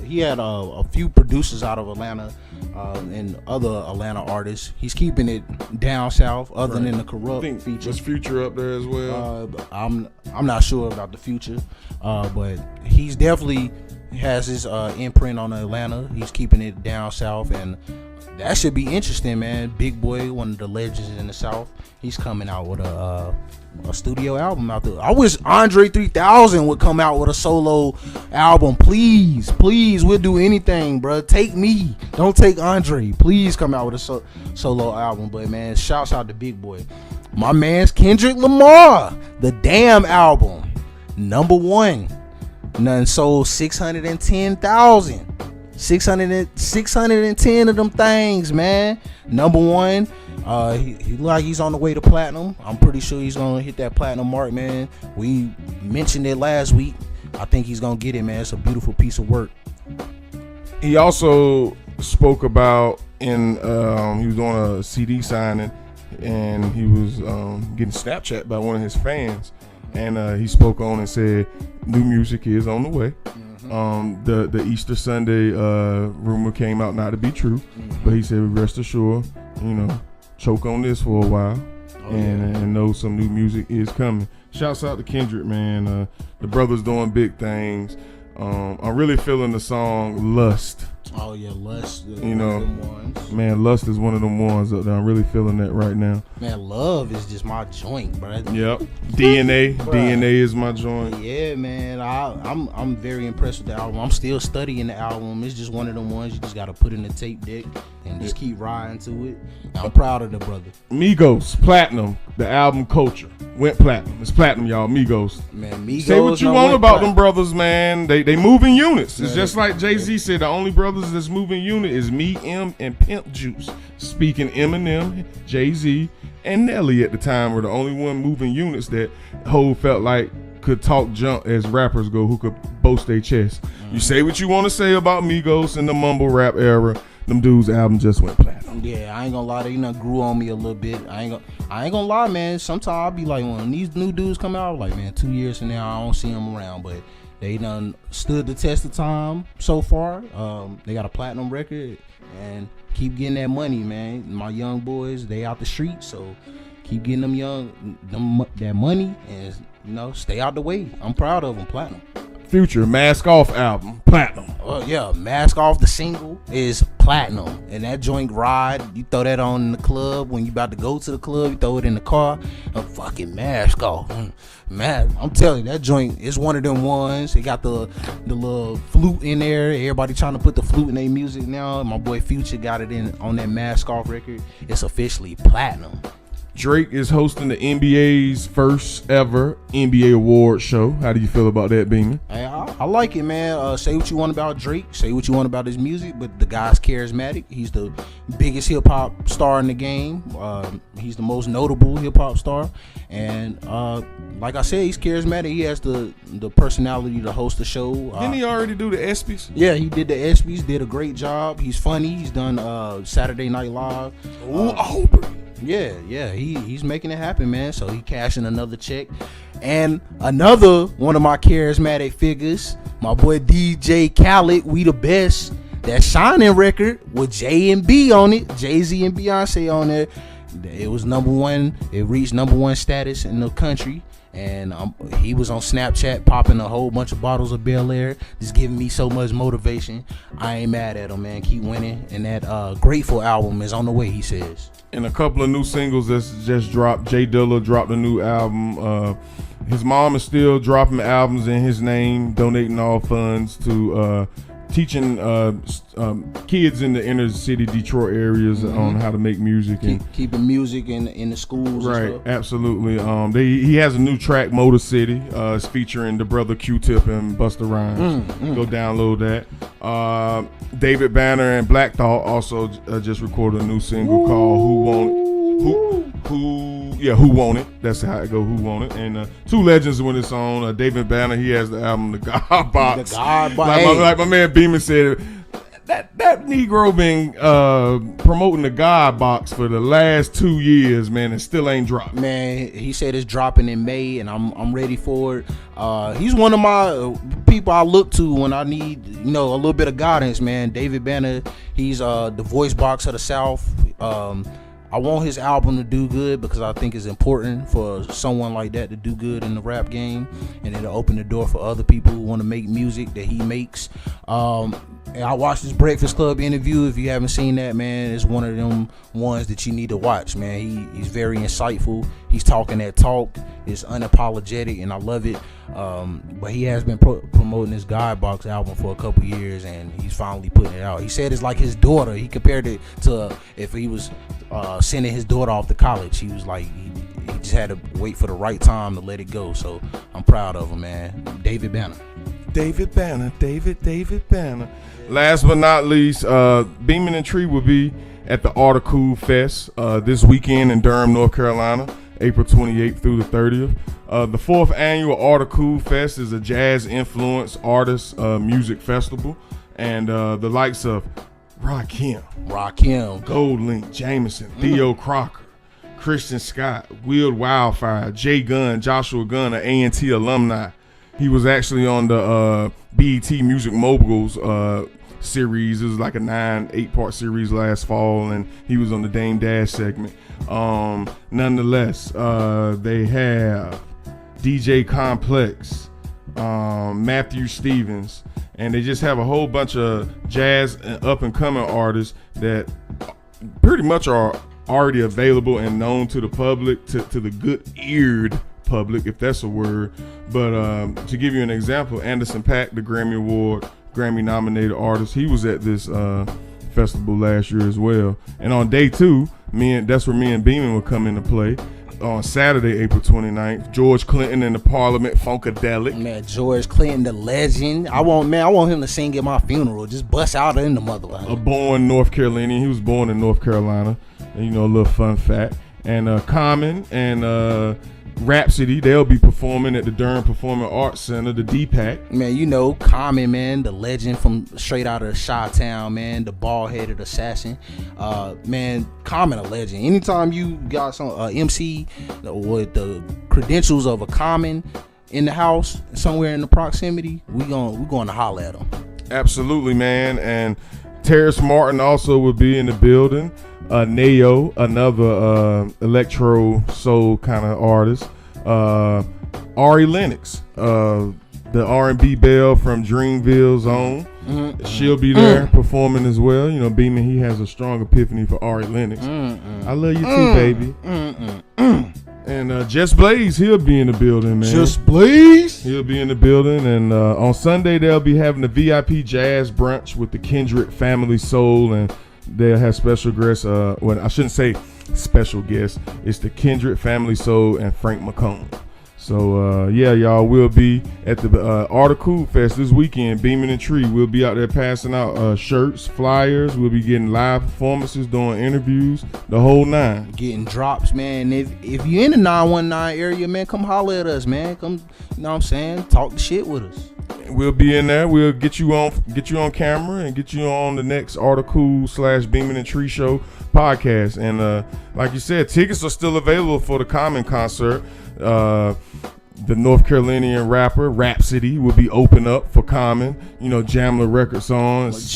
He had a few producers out of Atlanta and other Atlanta artists. He's keeping it down south, other than the Corrupt feature. Was Future up there as well? I'm not sure about the Future, but he's definitely has his imprint on Atlanta. He's keeping it down south, and that should be interesting, man. Big Boy, one of the legends in the South, he's coming out with a studio album out there. I wish Andre 3000 would come out with a solo album. Please, we'll do anything, bro. Take me, don't take Andre. Please come out with a solo album. But man, shouts out to Big Boy. My man's Kendrick Lamar, the Damn album, #1. None sold 610,000. 610 of them things, man. #1. He look like he's on the way to platinum. I'm pretty sure he's gonna hit that platinum mark, man. We mentioned it last week. I think he's gonna get it, man. It's a beautiful piece of work. He also spoke about he was on a CD signing, and he was getting Snapchat by one of his fans, and he spoke on and said new music is on the way. The Easter Sunday rumor came out not to be true, but he said rest assured, choke on this for a while. and know some new music is coming. Shouts out to Kendrick, man. The brother's doing big things. I'm really feeling the song Lust. Oh yeah, Lust. You know, man, Lust is one of them ones that I'm really feeling that right now. Man, Love is just my joint, bro. Yep. DNA is my joint. Yeah, man. I'm very impressed with the album. I'm still studying the album. It's just one of them ones you just gotta put in the tape deck and just keep riding to it. I'm proud of the brother. Migos, Platinum, the album Culture went platinum. It's platinum, y'all. Migos. Man, Migos. Say what you want about them brothers, man. They moving units. It's just like Jay-Z said. The only brothers that's moving unit is me, M, and Pimp Juice. Speaking Eminem, Jay-Z, and Nelly at the time were the only one moving units that Hov felt like could talk junk as rappers go, who could boast their chest. You say what you want to say about Migos in the mumble rap era. Them dudes' album just went platinum. Yeah, I ain't gonna lie, they grew on me a little bit. I ain't gonna lie, man. Sometimes I'll be like, when these new dudes come out, like, man, 2 years from now, I don't see them around, but they done stood the test of time so far. They got a platinum record and keep getting that money, man. My young boys, they out the street, so keep getting that money and stay out the way. I'm proud of them. Platinum. Future Mask Off album, platinum. Yeah, Mask Off, the single is platinum, and that joint ride, you throw that on in the club when you about to go to the club, you throw it in the car, a fucking Mask Off. Man, I'm telling you, that joint is one of them ones. It got the little flute in there. Everybody trying to put the flute in their music now. My boy Future got it in on that Mask Off record. It's officially platinum. Drake is hosting the NBA's first ever NBA award show. How do you feel about that, Beeman? Hey, I like it, man. Say what you want about Drake. Say what you want about his music, but the guy's charismatic. He's the biggest hip-hop star in the game. He's the most notable hip-hop star. And like I said, he's charismatic. He has the personality to host the show. Didn't he already do the ESPYs? Yeah, he did the ESPYs. Did a great job. He's funny. He's done Saturday Night Live. Yeah, he's making it happen, man. So he cashing another check. And another one of my charismatic figures, my boy DJ Khaled, We the Best. That Shining record with J and B on it, Jay-Z and Beyonce on it. It was number one. It reached number one status in the country. And he was on Snapchat popping a whole bunch of bottles of Bel Air, just giving me so much motivation. I ain't mad at him, man. Keep winning. And that Grateful album is on the way, he says. And a couple of new singles that's just dropped. Jay Dilla dropped a new album. His mom is still dropping albums in his name, donating all funds to teaching kids in the inner city Detroit areas on how to make music and keeping music in the schools. Right, and stuff. Absolutely. He has a new track, Motor City. It's featuring the brother Q-Tip and Busta Rhymes. Go download that. David Banner and Black Thought also just recorded a new single called Who Want It. Who Want It. That's how it go. Who Want It. And two legends when it's on. David Banner, he has the album The God Box. The God Box. Like my man Beeman said, that Negro been promoting the God Box for the last 2 years, man, and still ain't dropped. Man, he said it's dropping in May, and I'm ready for it. He's one of my people I look to when I need a little bit of guidance, man. David Banner, he's the voice box of the South. I want his album to do good because I think it's important for someone like that to do good in the rap game, and it'll open the door for other people who want to make music that he makes. And I watched his Breakfast Club interview. If you haven't seen that, man, it's one of them ones that you need to watch, man. He's very insightful. He's talking that talk. It's unapologetic, and I love it. But he has been promoting his God Box album for a couple years, and he's finally putting it out. He said it's like his daughter. He compared it to if he was sending his daughter off to college. He was like, he just had to wait for the right time to let it go. So I'm proud of him, man. David Banner. David Banner. Last but not least, Beeman and Tree will be at the Article Fest this weekend in Durham, North Carolina, April 28th through the 30th. The 4th annual Article Fest is a jazz-influenced artist music festival, and the likes of Rakim, Gold Link, Jameson, Theo Crocker, Christian Scott, Will Wildfire, Jay Gunn, Joshua Gunn, an A&T alumni. He was actually on the BET Music Moguls series. It was like a 8-part series last fall, and he was on the Dame Dash segment. Nonetheless, they have DJ Complex, Matthew Stevens, and they just have a whole bunch of jazz and up-and-coming artists that pretty much are already available and known to the public, to the good-eared public, if that's a word. But to give you an example, Anderson .Paak, the Grammy-nominated artist, he was at this festival last year as well. And on day 2, that's where me and Beeman would come into play. On Saturday, April 29th, George Clinton and the Parliament Funkadelic. Man, George Clinton, the legend. I want him to sing at my funeral. Just bust out in the motherland. A born North Carolinian. He was born in North Carolina. And, a little fun fact. And Common and Rhapsody, they'll be performing at the Durham Performing Arts Center, the DPAC. Man, Common, man, the legend from straight out of Chi-Town, man, the bald-headed assassin. Man, Common, a legend. Anytime you got some MC with the credentials of a Common in the house, somewhere in the proximity, we going to holler at them. Absolutely, man. And Terrace Martin also will be in the building. Neo, another electro soul kind of artist. Ari Lennox, the R&B belle from Dreamville's own. She'll be there performing as well. Beeman, he has a strong epiphany for Ari Lennox. I love you too, baby. And Just Blaze, he'll be in the building, man. Just Blaze? He'll be in the building. And on Sunday, they'll be having the VIP Jazz Brunch with the Kendrick Family Soul, and they'll have special guests. Well, I shouldn't say special guests. It's the Kendrick Family Soul and Frank McComb. So, yeah, y'all, we'll be at the Art of Cool Fest this weekend, Beeman and Tree. We'll be out there passing out shirts, flyers. We'll be getting live performances, doing interviews, the whole 9. Getting drops, man. If you're in the 919 area, man, come holler at us, man. Come, you know what I'm saying? Talk the shit with us. We'll be in there. We'll get you on camera and get you on the next Article / Beeman and Tree Show podcast. And like you said, tickets are still available for the Common concert. The North Carolinian rapper Rhapsody will be open up for Common. Jamla Record Songs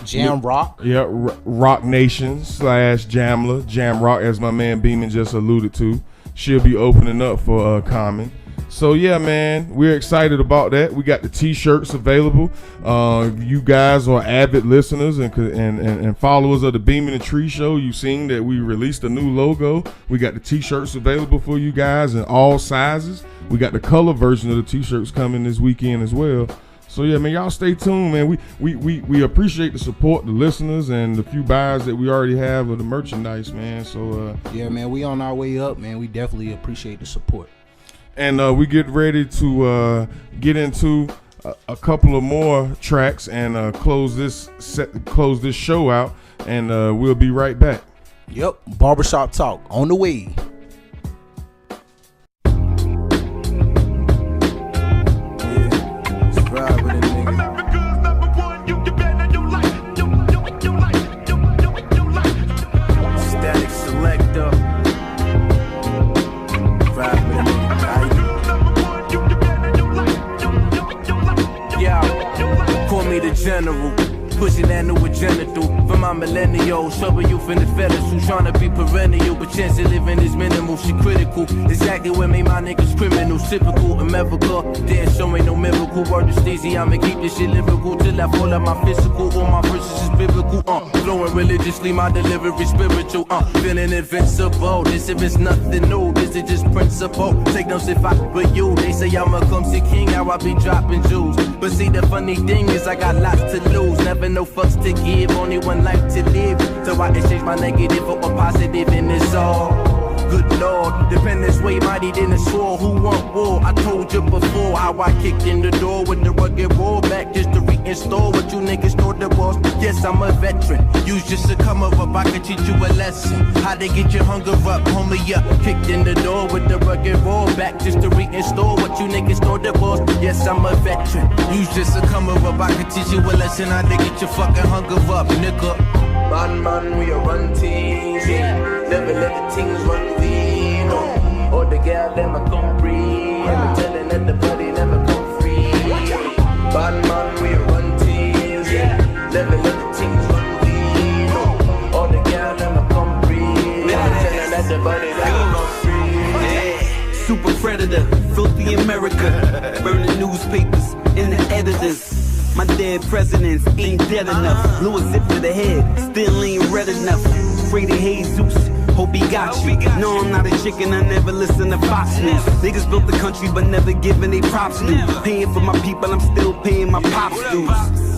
Jam Rock. Yeah, Rock Nation / Jamla. Jam Rock, as my man Beeman just alluded to. She'll be opening up for Common. So yeah, man, we're excited about that. We got the t-shirts available. You guys are avid listeners and followers of the Beeman and Tree Show. You've seen that we released a new logo. We got the t-shirts available for you guys in all sizes. We got the color version of the t-shirts coming this weekend as well. So yeah, man, y'all stay tuned, man. We appreciate the support, the listeners, and the few buyers that we already have of the merchandise, man. So yeah, man, we on our way up, man. We definitely appreciate the support. And we get ready to get into a couple of more tracks and close this show out. And we'll be right back. Yep, Barbershop Talk on the way. General, pushing that new agenda through for my millennials, trouble you from the fellas who tryna be perennial, but chance of living is minimal. She critical, exactly what made my niggas criminals. Typical America, damn show ain't no miracle. Word to Steezy, I'ma keep this shit lyrical till I fall out my physical. All my verses is biblical, flowing religiously, my delivery spiritual, feeling invincible. This if it's nothing new, this is just principle. Take notes if I were you. They say I'm a clumsy king, how I be dropping jewels. But see the funny thing is I got lots to lose, never no fucks to give, only one life to live. So I exchange my negative for a positive, and it's all good Lord. Dependence way mighty than a sword. Who want war? I told you before how I kicked in the door with the rugged roll back just to reinstall what you niggas thought the walls. Yes, I'm a veteran. Use just to come up, I can teach you a lesson. How to get your hunger up, homie, yeah. Kicked in the door with the rugged roll back just to reinstall what you niggas thought the walls. Yes, I'm a veteran. Use just to come up, I can teach you a lesson. How to get your fucking hunger up, nigga. Man, we a run team. Yeah. Never let the things run we no. Or the girl them a come free. I'm telling that the body never come free. Bad man, we a run team. Yeah. Never Yeah. Super predator, filthy America. Burning newspapers and the editors. My dead presidents ain't dead enough. Blew a zip to the head, still ain't red enough. Afraid of Jesus, hope he got you. No, I'm not a chicken, I never listen to Fox News. Niggas built the country but never given they props due. Paying for my people, I'm still paying my pops dues.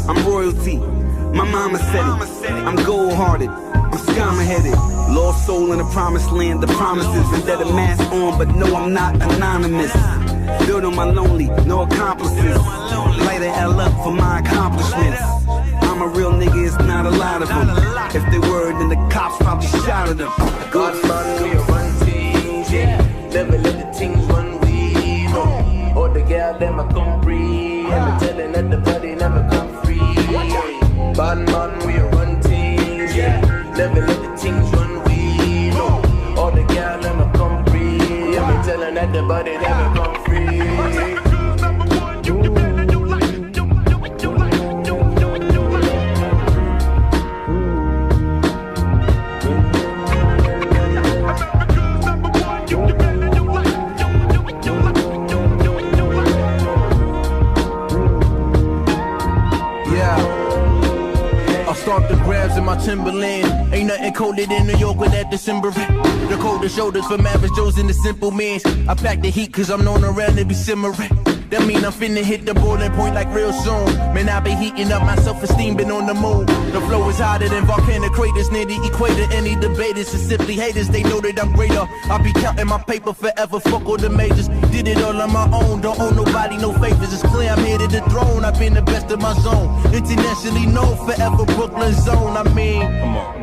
I'm royalty, my mama said it. I'm gold-hearted, I'm scum-headed. Lost soul in the promised land, the promises. And that a mask on, but no, I'm not anonymous. Built on my lonely, no accomplices. Light a L up for my accomplishments. I'm a real nigga, it's not a lot of them. If they were, then the cops probably shot at them. God's man, we run things, yeah. Never let the things run we, no. Or the girl, them a come free. And the telling that the body never come free. Bad man, we run things, yeah. Never let the things run we, no. Or the girl, them a come free. And the telling that the body never come free. Start the grabs in my Timberland. Ain't nothing colder than New York with that December. The coldest shoulders for average Joes and the simple mans. I pack the heat cause I'm known around to be simmering. That mean I'm finna hit the boiling point like real soon. Man, I been heating up my self-esteem, been on the moon. The flow is hotter than volcanic craters near the equator. Any debaters is simply haters, they know that I'm greater. I be counting my paper forever, fuck all the majors. Did it all on my own, don't owe nobody no favors. It's clear I'm here to the throne, I've been the best of my zone. Internationally known, forever Brooklyn zone. I mean,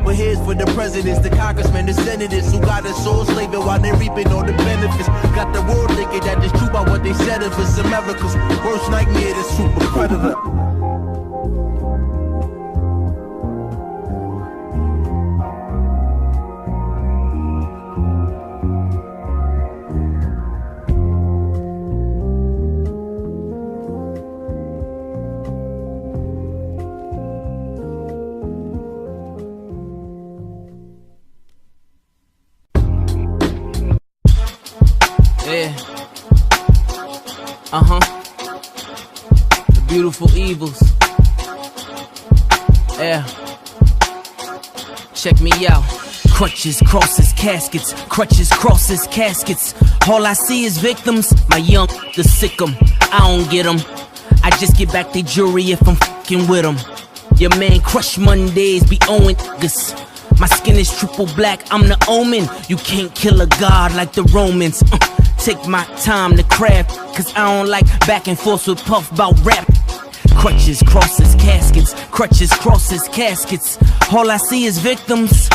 but here's for the presidents, the congressmen, the senators who got us soul slaving while they reaping all the benefits. Got the world thinking that it's true about what they said of us. America's worst nightmare, the super predator. Yeah. The beautiful evils. Yeah. Check me out. Crutches, crosses, caskets. Crutches, crosses, caskets. All I see is victims. My young, the sick 'em. I don't get 'em. I just get back the jury if I'm fucking with 'em. Your man crush Mondays be owing niggas. My skin is triple black, I'm the omen. You can't kill a god like the Romans. Take my time to craft, cause I don't like back and forth with Puff about rap. Crutches, crosses, caskets. Crutches, crosses, caskets. All I see is victims.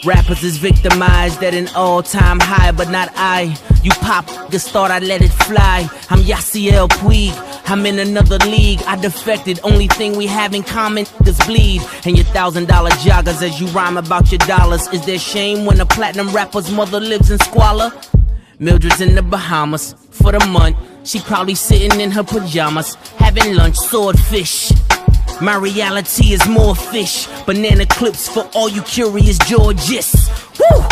Rappers is victimized at an all-time high, but not I. You pop, just thought I'd let it fly. I'm Yaciel Puig, I'm in another league. I defected, only thing we have in common is bleed. And your $1,000 joggers as you rhyme about your dollars. Is there shame when a platinum rapper's mother lives in squalor? Mildred's in the Bahamas for the month. She probably sitting in her pajamas, having lunch, swordfish. My reality is more fish. Banana clips for all you curious Georges. Woo!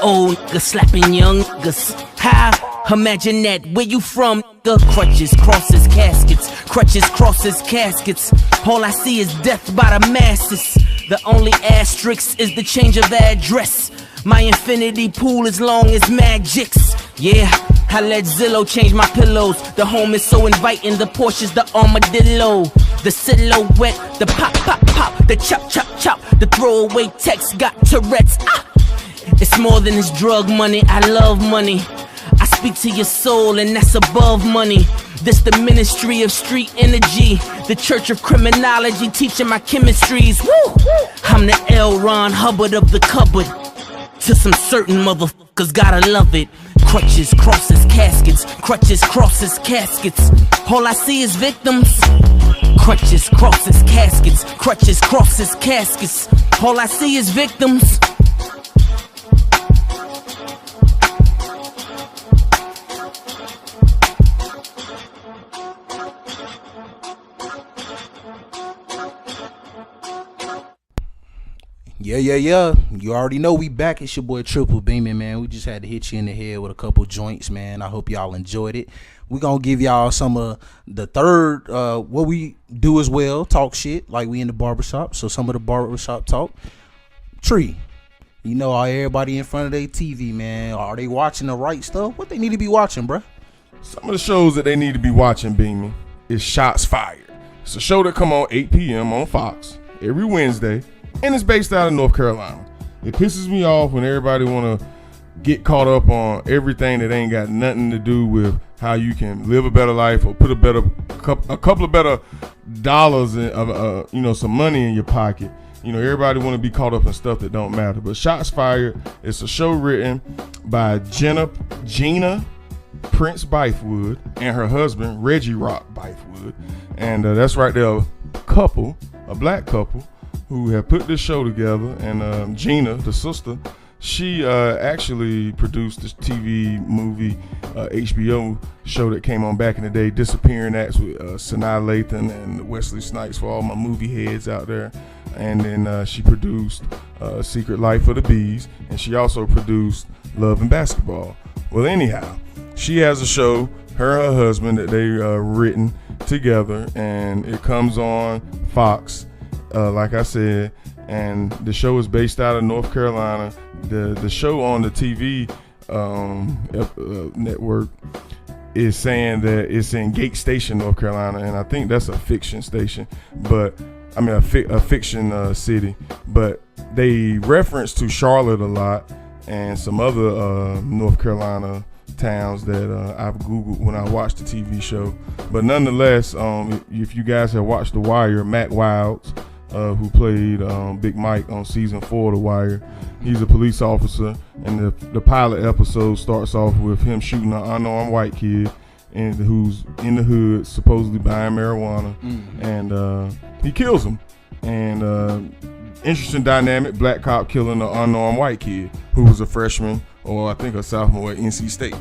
Old nigga slapping young niggas. How? Imagine that. Where you from, nigga? Crutches, crosses, caskets. Crutches, crosses, caskets. All I see is death by the masses. The only asterisk is the change of address. My infinity pool as long as magics. Yeah, I let Zillow change my pillows. The home is so inviting, the Porsche's the armadillo. The silhouette, the pop, pop, pop. The chop, chop, chop. The throwaway text got Tourette's. It's more than this drug money, I love money. I speak to your soul and that's above money. This the ministry of street energy. The church of criminology teaching my chemistries. Woo! I'm the L. Ron Hubbard of the cupboard. To some certain motherfuckers, gotta love it. Crutches, crosses, caskets. Crutches, crosses, caskets. All I see is victims. Crutches, crosses, caskets. Crutches, crosses, caskets. All I see is victims. Yeah. You already know we back. It's your boy Triple Beaming, man. We just had to hit you in the head with a couple joints, man. I hope y'all enjoyed it. We gonna give y'all some of the third, what we do as well, talk shit like we in the barbershop. So some of the barbershop talk. Tree, you know, are everybody in front of their TV, man? Are they watching the right stuff? What they need to be watching, bruh? Some of the shows that they need to be watching, Beaming, is Shots Fired. It's a show that come on 8 p.m. on Fox every Wednesday, and it's based out of North Carolina. It pisses me off when everybody want to get caught up on everything that ain't got nothing to do with how you can live a better life or put a couple of better dollars in, some money in your pocket. You know, everybody want to be caught up in stuff that don't matter. But Shots Fired, it's a show written by Gina Prince Bythewood and her husband Reggie Rock Bythewood, and that's right there, a black couple who have put this show together. And Gina, the sister, she actually produced this TV movie, HBO show that came on back in the day, Disappearing Acts, with Sanaa Lathan and Wesley Snipes, for all my movie heads out there. And then she produced Secret Life of the Bees, and she also produced Love and Basketball. Well, anyhow, she has a show, her and her husband, that they written together, and it comes on Fox, like I said, and the show is based out of North Carolina. The show on the TV network is saying that it's in Gate Station, North Carolina, and I think that's a fiction station, but I mean a fiction city, but they reference to Charlotte a lot and some other North Carolina towns that I've Googled when I watched the TV show. But nonetheless, if you guys have watched The Wire, Matt Wilds, who played Big Mike on season 4 of The Wire, he's a police officer, and the pilot episode starts off with him shooting an unarmed white kid and who's in the hood supposedly buying marijuana, and he kills him. And interesting dynamic, black cop killing an unarmed white kid who was a freshman or I think a sophomore at NC State.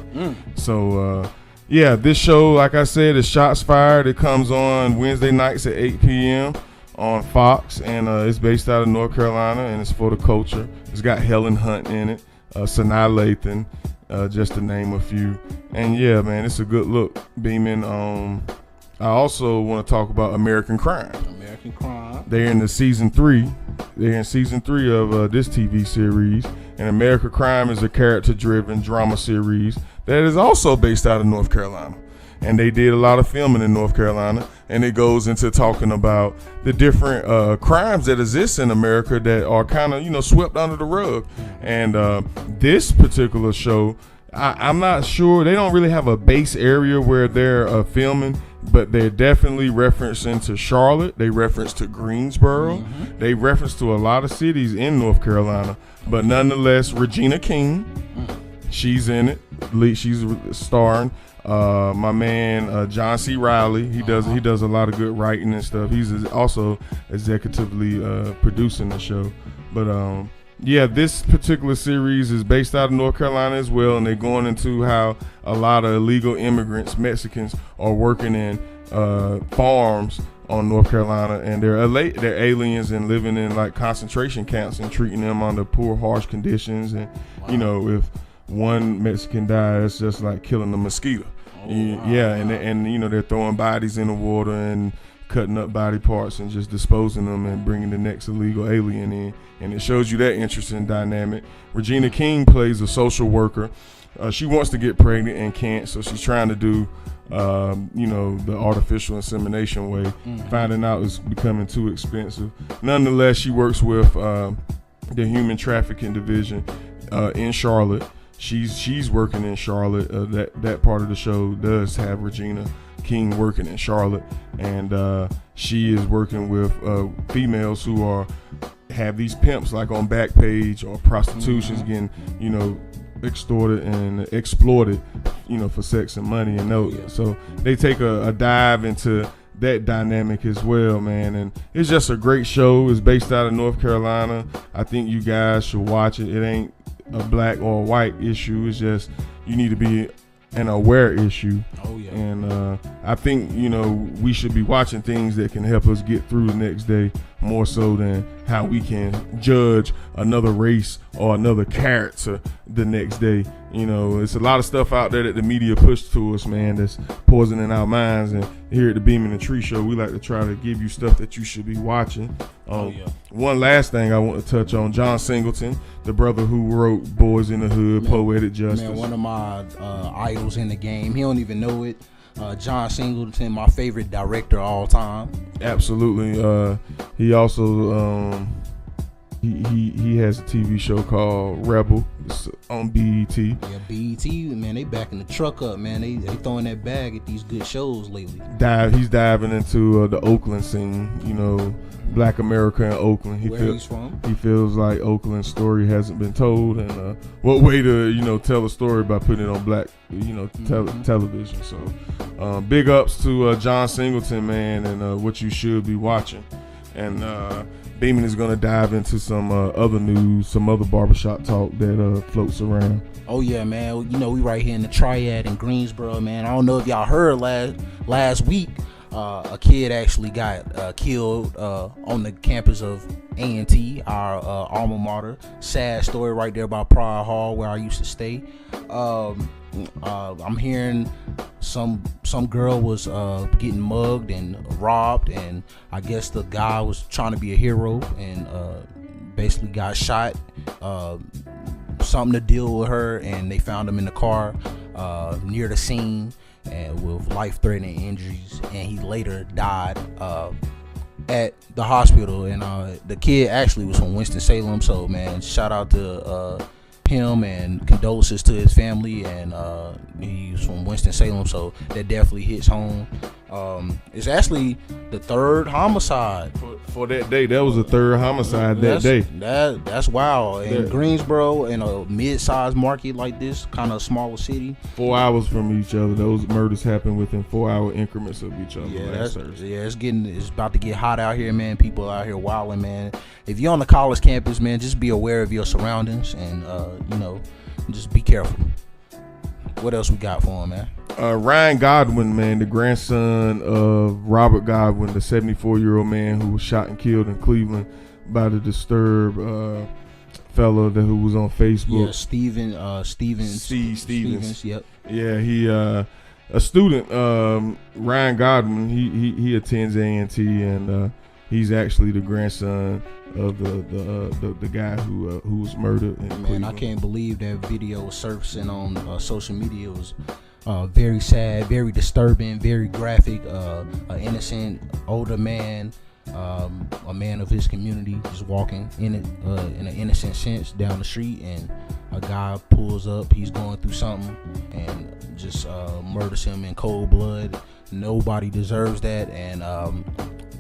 So yeah, this show, like I said, is Shots Fired. It comes on Wednesday nights at 8 p.m. on Fox, and it's based out of North Carolina, and it's for the culture. It's got Helen Hunt in it, Sanaa Lathan, just to name a few. And yeah, man, it's a good look. Beaming. I also want to talk about American Crime. They're in season 3. They're in season 3 of this TV series. And American Crime is a character-driven drama series that is also based out of North Carolina. And they did a lot of filming in North Carolina, and it goes into talking about the different crimes that exist in America that are kind of, swept under the rug. And this particular show, I'm not sure, they don't really have a base area where they're filming, but they're definitely referencing to Charlotte. They reference to Greensboro. They reference to a lot of cities in North Carolina. But nonetheless, Regina King, she's in it. She's starring. My man John C. Reilly, he does a lot of good writing and stuff. He's also executively producing the show. But yeah, this particular series is based out of North Carolina as well, and they're going into how a lot of illegal immigrants, Mexicans, are working in farms on North Carolina, and they're aliens and living in like concentration camps and treating them under poor, harsh conditions. And if one Mexican dies, it's just like killing a mosquito. Yeah, and they're throwing bodies in the water and cutting up body parts and just disposing them and bringing the next illegal alien in. And it shows you that interesting dynamic. Regina King plays a social worker. She wants to get pregnant and can't, so she's trying to do the artificial insemination way. Finding out it's becoming too expensive. Nonetheless, she works with the human trafficking division in Charlotte. She's working in Charlotte. That part of the show does have Regina King working in Charlotte, and she is working with females who have these pimps like on Backpage or prostitutions getting extorted and exploited for sex and money, and so they take a dive into that dynamic as well, man. And it's just a great show. It's based out of North Carolina. I think you guys should watch it. It ain't a black or white issue. It's just you need to be an aware issue. Oh yeah. And I think, you know, we should be watching things that can help us get through the next day more so than how we can judge another race or another character the next day. You know, it's a lot of stuff out there that the media pushed to us, man, that's poisoning our minds. And here at the Beam in the Tree Show, we like to try to give you stuff that you should be watching. One last thing I want to touch on, John Singleton, the brother who wrote Boys in the Hood, Poetic Justice. Man, one of my idols in the game. He don't even know it. John Singleton, my favorite director of all time. Absolutely. He also he has a TV show called Rebel. It's on BET. Yeah, BET, man, they backing the truck up, man. They throwing that bag at these good shows lately. He's diving into the Oakland scene, you know, Black America in Oakland. He's from? He feels like Oakland's story hasn't been told, and what way to, you know, tell a story by putting it on black, you know, television. So big ups to John Singleton, man, and what you should be watching. And Beeman is going to dive into some other news, some other barbershop talk that floats around. Oh yeah, man. You know, we right here in the Triad in Greensboro, man. I don't know if y'all heard last week, a kid actually got killed on the campus of A&T, our alma mater. Sad story right there by Pryor Hall, where I used to stay. I'm hearing some girl was getting mugged and robbed, and I guess the guy was trying to be a hero and basically got shot. Something to deal with her, and they found him in the car near the scene and with life-threatening injuries, and he later died at the hospital. And the kid actually was from Winston-Salem, so man, shout out to him and condolences to his family. And he's from Winston-Salem, so that definitely hits home. It's actually the third homicide for that day. That was the third homicide that day. That's wild. In Greensboro, in a mid-sized market like this, kind of smaller city, 4 hours from each other. Those murders happen within 4 hour increments of each other. It's about to get hot out here, man. People out here wilding, man. If you're on the college campus, man, just be aware of your surroundings and you know, just be careful. What else we got for him, man? Ryan Godwin, man, the grandson of Robert Godwin, the 74-year-old man who was shot and killed in Cleveland by the disturbed fella who was on Facebook. Yeah, Stevens. Yep. Yeah, he a student. Ryan Godwin. He attends A&T, and he's actually the grandson of the guy who was murdered in Cleveland. I can't believe that video was surfacing on social media. It was very sad, very disturbing, very graphic. An innocent older man, a man of his community, just walking in an innocent sense down the street, and a guy pulls up. He's going through something and just murders him in cold blood. Nobody deserves that. And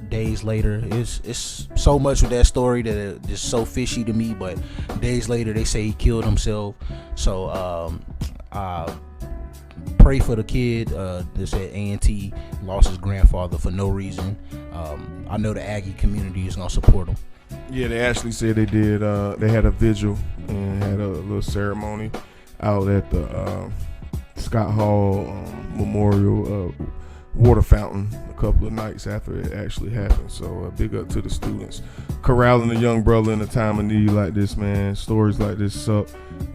days later, it's so much with that story that it's just so fishy to me, but days later they say he killed himself. So pray for the kid that's at A&T, lost his grandfather for no reason. I know the Aggie community is gonna support him. Yeah, they actually said they did. They had a vigil and had a little ceremony out at the Scott Hall Memorial water fountain a couple of nights after it actually happened. So big up to the students corralling a young brother in a time of need like this, man. Stories like this suck,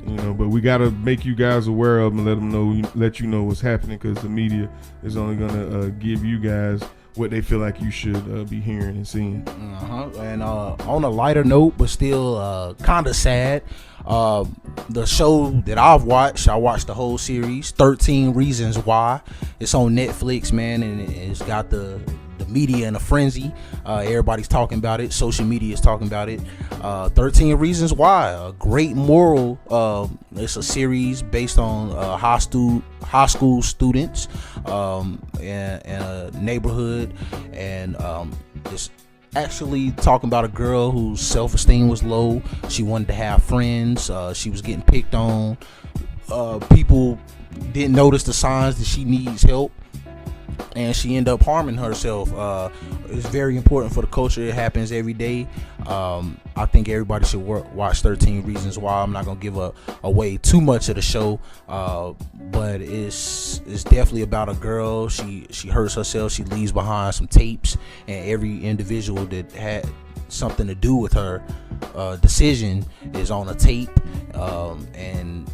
you know, but we gotta make you guys aware of them and let you know what's happening, because the media is only gonna give you guys what they feel like you should be hearing and seeing. And on a lighter note, but still kind of sad, the show that I watched the whole series, 13 Reasons Why. It's on Netflix, man, and it's got the media in a frenzy. Everybody's talking about it. Social media is talking about it. 13 Reasons Why, a great moral. It's a series based on high school students in a neighborhood, and it's actually talking about a girl whose self-esteem was low. She wanted to have friends. She was getting picked on. People didn't notice the signs that she needs help. and she ended up harming herself. It's very important for the culture. It happens every day. I think everybody should watch 13 Reasons Why. I'm not gonna give away too much of the show, but it's definitely about a girl. She hurts herself. She leaves behind some tapes, and every individual that had something to do with her decision is on a tape, and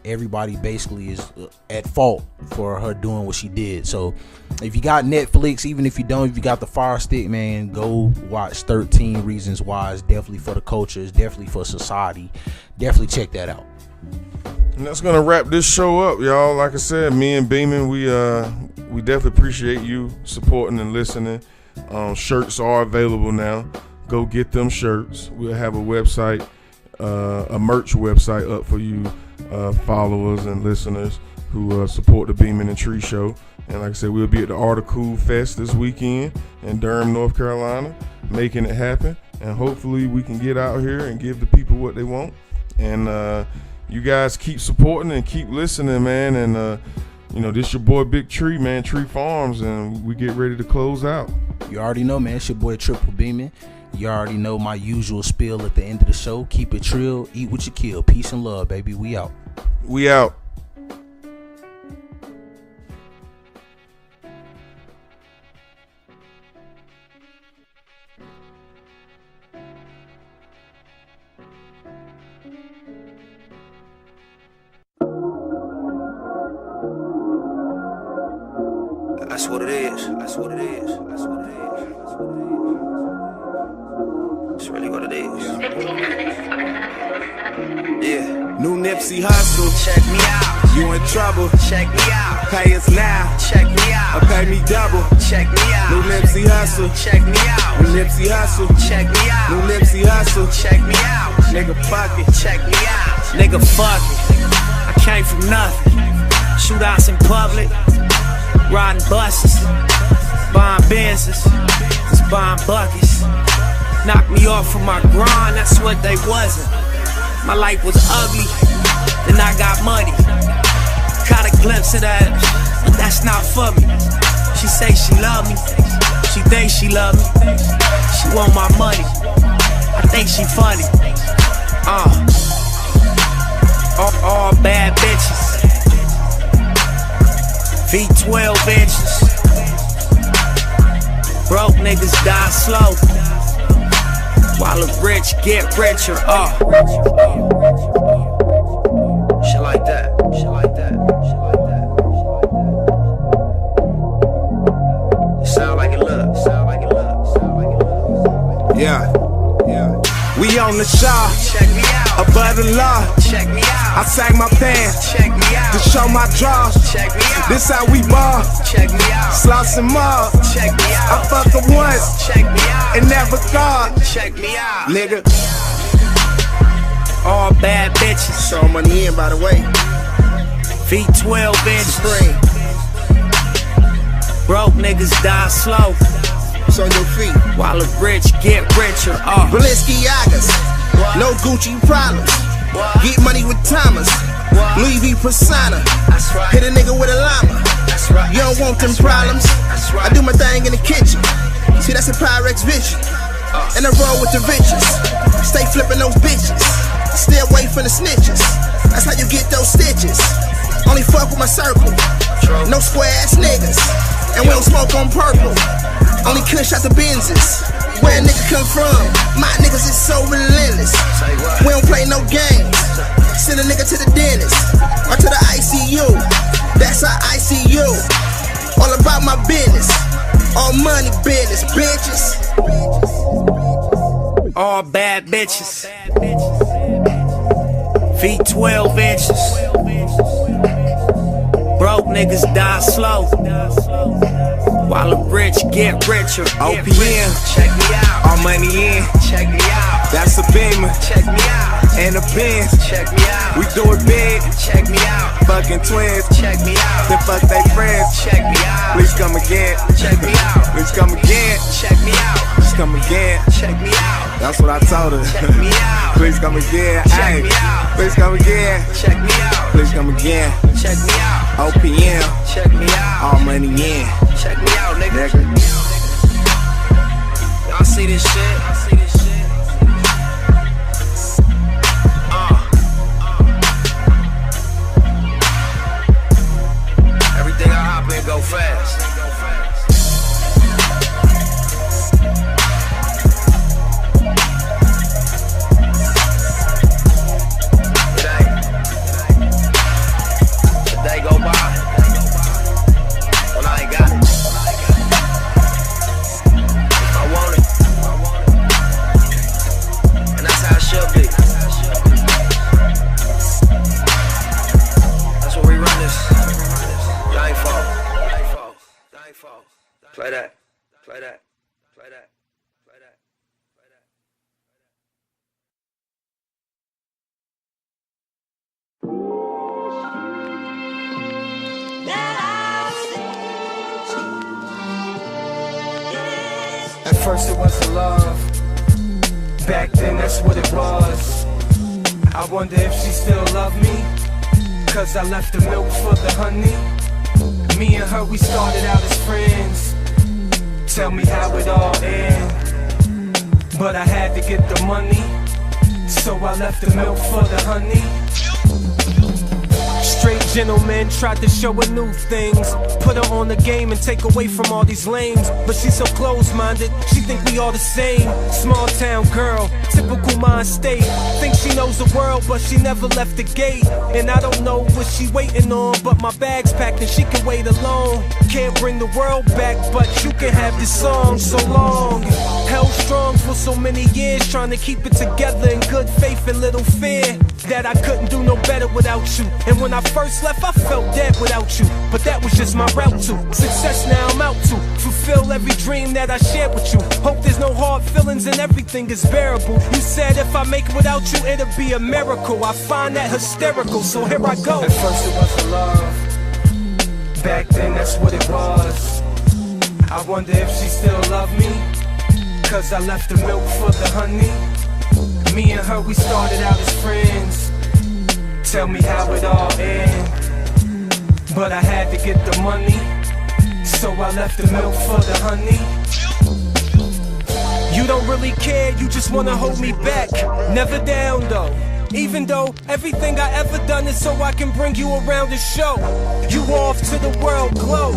everybody basically is at fault for her doing what she did. So if you got Netflix, even if you don't, if you got the Fire Stick, man, go watch 13 Reasons Why. It's definitely for the culture. It's definitely for society. Definitely check that out. And that's gonna wrap this show up, y'all. Like I said, me and Beeman, we definitely appreciate you supporting and listening. Shirts are available now. Go get them shirts. We'll have a website, a merch website up for you followers and listeners who support the Beeman and Tree Show. And like I said, we'll be at the Art of Cool Fest this weekend in Durham, North Carolina, making it happen. And hopefully we can get out here and give the people what they want. And you guys keep supporting and keep listening, man. And this your boy Big Tree, man, Tree Farms, and we get ready to close out. You already know, man. It's your boy Triple Beeman. You already know my usual spiel at the end of the show. Keep it trill, eat what you kill. Peace and love, baby. We out. We out. That's what it is. That's what it is. That's what it is. It's really what it is. Yeah. New Nipsey Hustle. Check me out. You in trouble. Check me out. Pay us now. Check me out. Or pay me double. Check me out. New Nipsey Hustle. Check me out. New Nipsey Hustle. Check me out. New Nipsey Hustle. Check me out. Nigga, fuck it. Check me out. Nigga, fuck it. I came from nothing. Shootouts in public. Riding buses. Buying Benzes. Just buying buckets. Knocked me off from my grind. That's what they wasn't. My life was ugly. Then I got money. Caught a glimpse of that, but that's not for me. She say she love me. She think she love me. She want my money. I think she funny. All bad bitches. V12 inches. Broke niggas die slow, while the rich get richer. Shit like that. Shit like that. Shit like that. Sound like it look. Sound like it look. Sound like it look. Yeah. We on the shaw. Check me out. Above the law. Check me out. I sag my pants. Check me out. To show my draws. Check me out. This how we ball. Check me out. Sloss and mob. Check me out. I fuck her once. Check me out. And never thought. Check me out. Nigga. All bad bitches. Show money in, by the way. V12 inches. Spring. Broke niggas die slow. It's on your feet. While the rich get richer. Balenciagas. No Gucci problems. Get money with Thomas. Louis V persona. Hit a nigga with a llama. You don't want them problems. I do my thing in the kitchen. See, that's a Pyrex vision. And I roll with the riches. Stay flipping those bitches. Stay away from the snitches. That's how you get those stitches. Only fuck with my circle. No square ass niggas. And we don't smoke on purple. Only kush out the Benzes. Where a nigga come from? My niggas is so relentless. We don't play no games. Send a nigga to the dentist or to the ICU. That's our ICU. All about my business. All money business, bitches. All bad bitches. V12 inches. Broke niggas die slow, while the rich get richer. OPM. Check me out. All money in. Check me out. That's a Beamer. Check me out. And a Benz. Check me out. We do it big. Check me out. Fucking twins. Check me out. Then fuck they friends. Check me out. Please come again. Check me out. Please come again. Check me out. Please come again. Check me out. That's what I told her. Check me out. Please come again. Check me out. Please come again. Check me out. Please come again. Check me out. OPM, check me out. All money in, check me out, nigga. Y'all see this shit? Everything I hop in go fast. They go by when I ain't got it. If I want it, and that's how it should be. That's what we run this. Y'all ain't fall. Play that. Play that. Play that. Play that. Play that. At first it wasn't love. Back then that's what it was. I wonder if she still love me, cause I left the milk for the honey. Me and her, we started out as friends. Tell me how it all ended. But I had to get the money, so I left the milk for the honey. Straight gentlemen tried to show her new things, put her on the game and take away from all these lames. But she's so close-minded, she think we all the same. Small town girl, typical mind state. Think she knows the world, but she never left the gate. And I don't know what she waiting on, but my bag's packed and she can wait alone. Can't bring the world back, but you can have this song so long. Held strong for so many years, trying to keep it together in good faith and little fear that I couldn't do no better without you. And when I first left, I felt dead without you, but that was just my route to success. Now I'm out to fulfill every dream that I shared with you. Hope there's no hard feelings and everything is bearable. You said if I make it without you, it'll be a miracle. I find that hysterical, so here I go. At first it wasn't love. Back then that's what it was. I wonder if she still love me, cause I left the milk for the honey. Me and her, we started out as friends. Tell me how it all ended. But I had to get the money, so I left the milk for the honey. You don't really care, you just wanna hold me back. Never down though. Even though everything I ever done is so I can bring you around the show. You off to the world glow.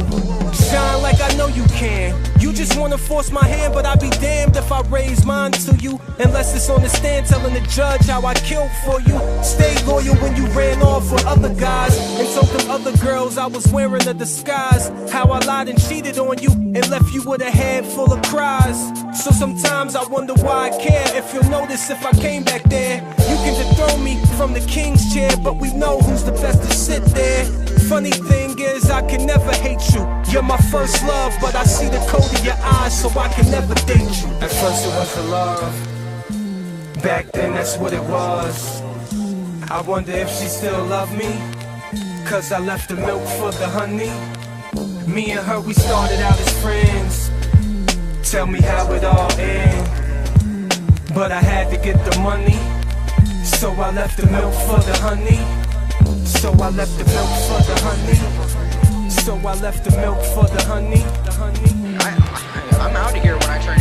Shine like I know you can. You just wanna force my hand, but I'd be damned if I raise mine to you. Unless it's on the stand telling the judge how I killed for you. Stayed loyal when you ran off with other guys, and told them other girls I was wearing a disguise. How I lied and cheated on you and left you with a head full of cries. So sometimes I wonder why I care. If you'll notice if I came back there, you can dethrone me from the king's chair, but we know who's the best to sit there. Funny thing is I can never hate you. You're my first love, but I see the code in your eyes, so I can never date you. At first it wasn't love. Back then that's what it was. I wonder if she still love me, cause I left the milk for the honey. Me and her, we started out as friends. Tell me how it all ended. But I had to get the money, so I left the milk for the honey. So I left the milk for the honey. So I left the milk for the honey. I'm out of here when I turn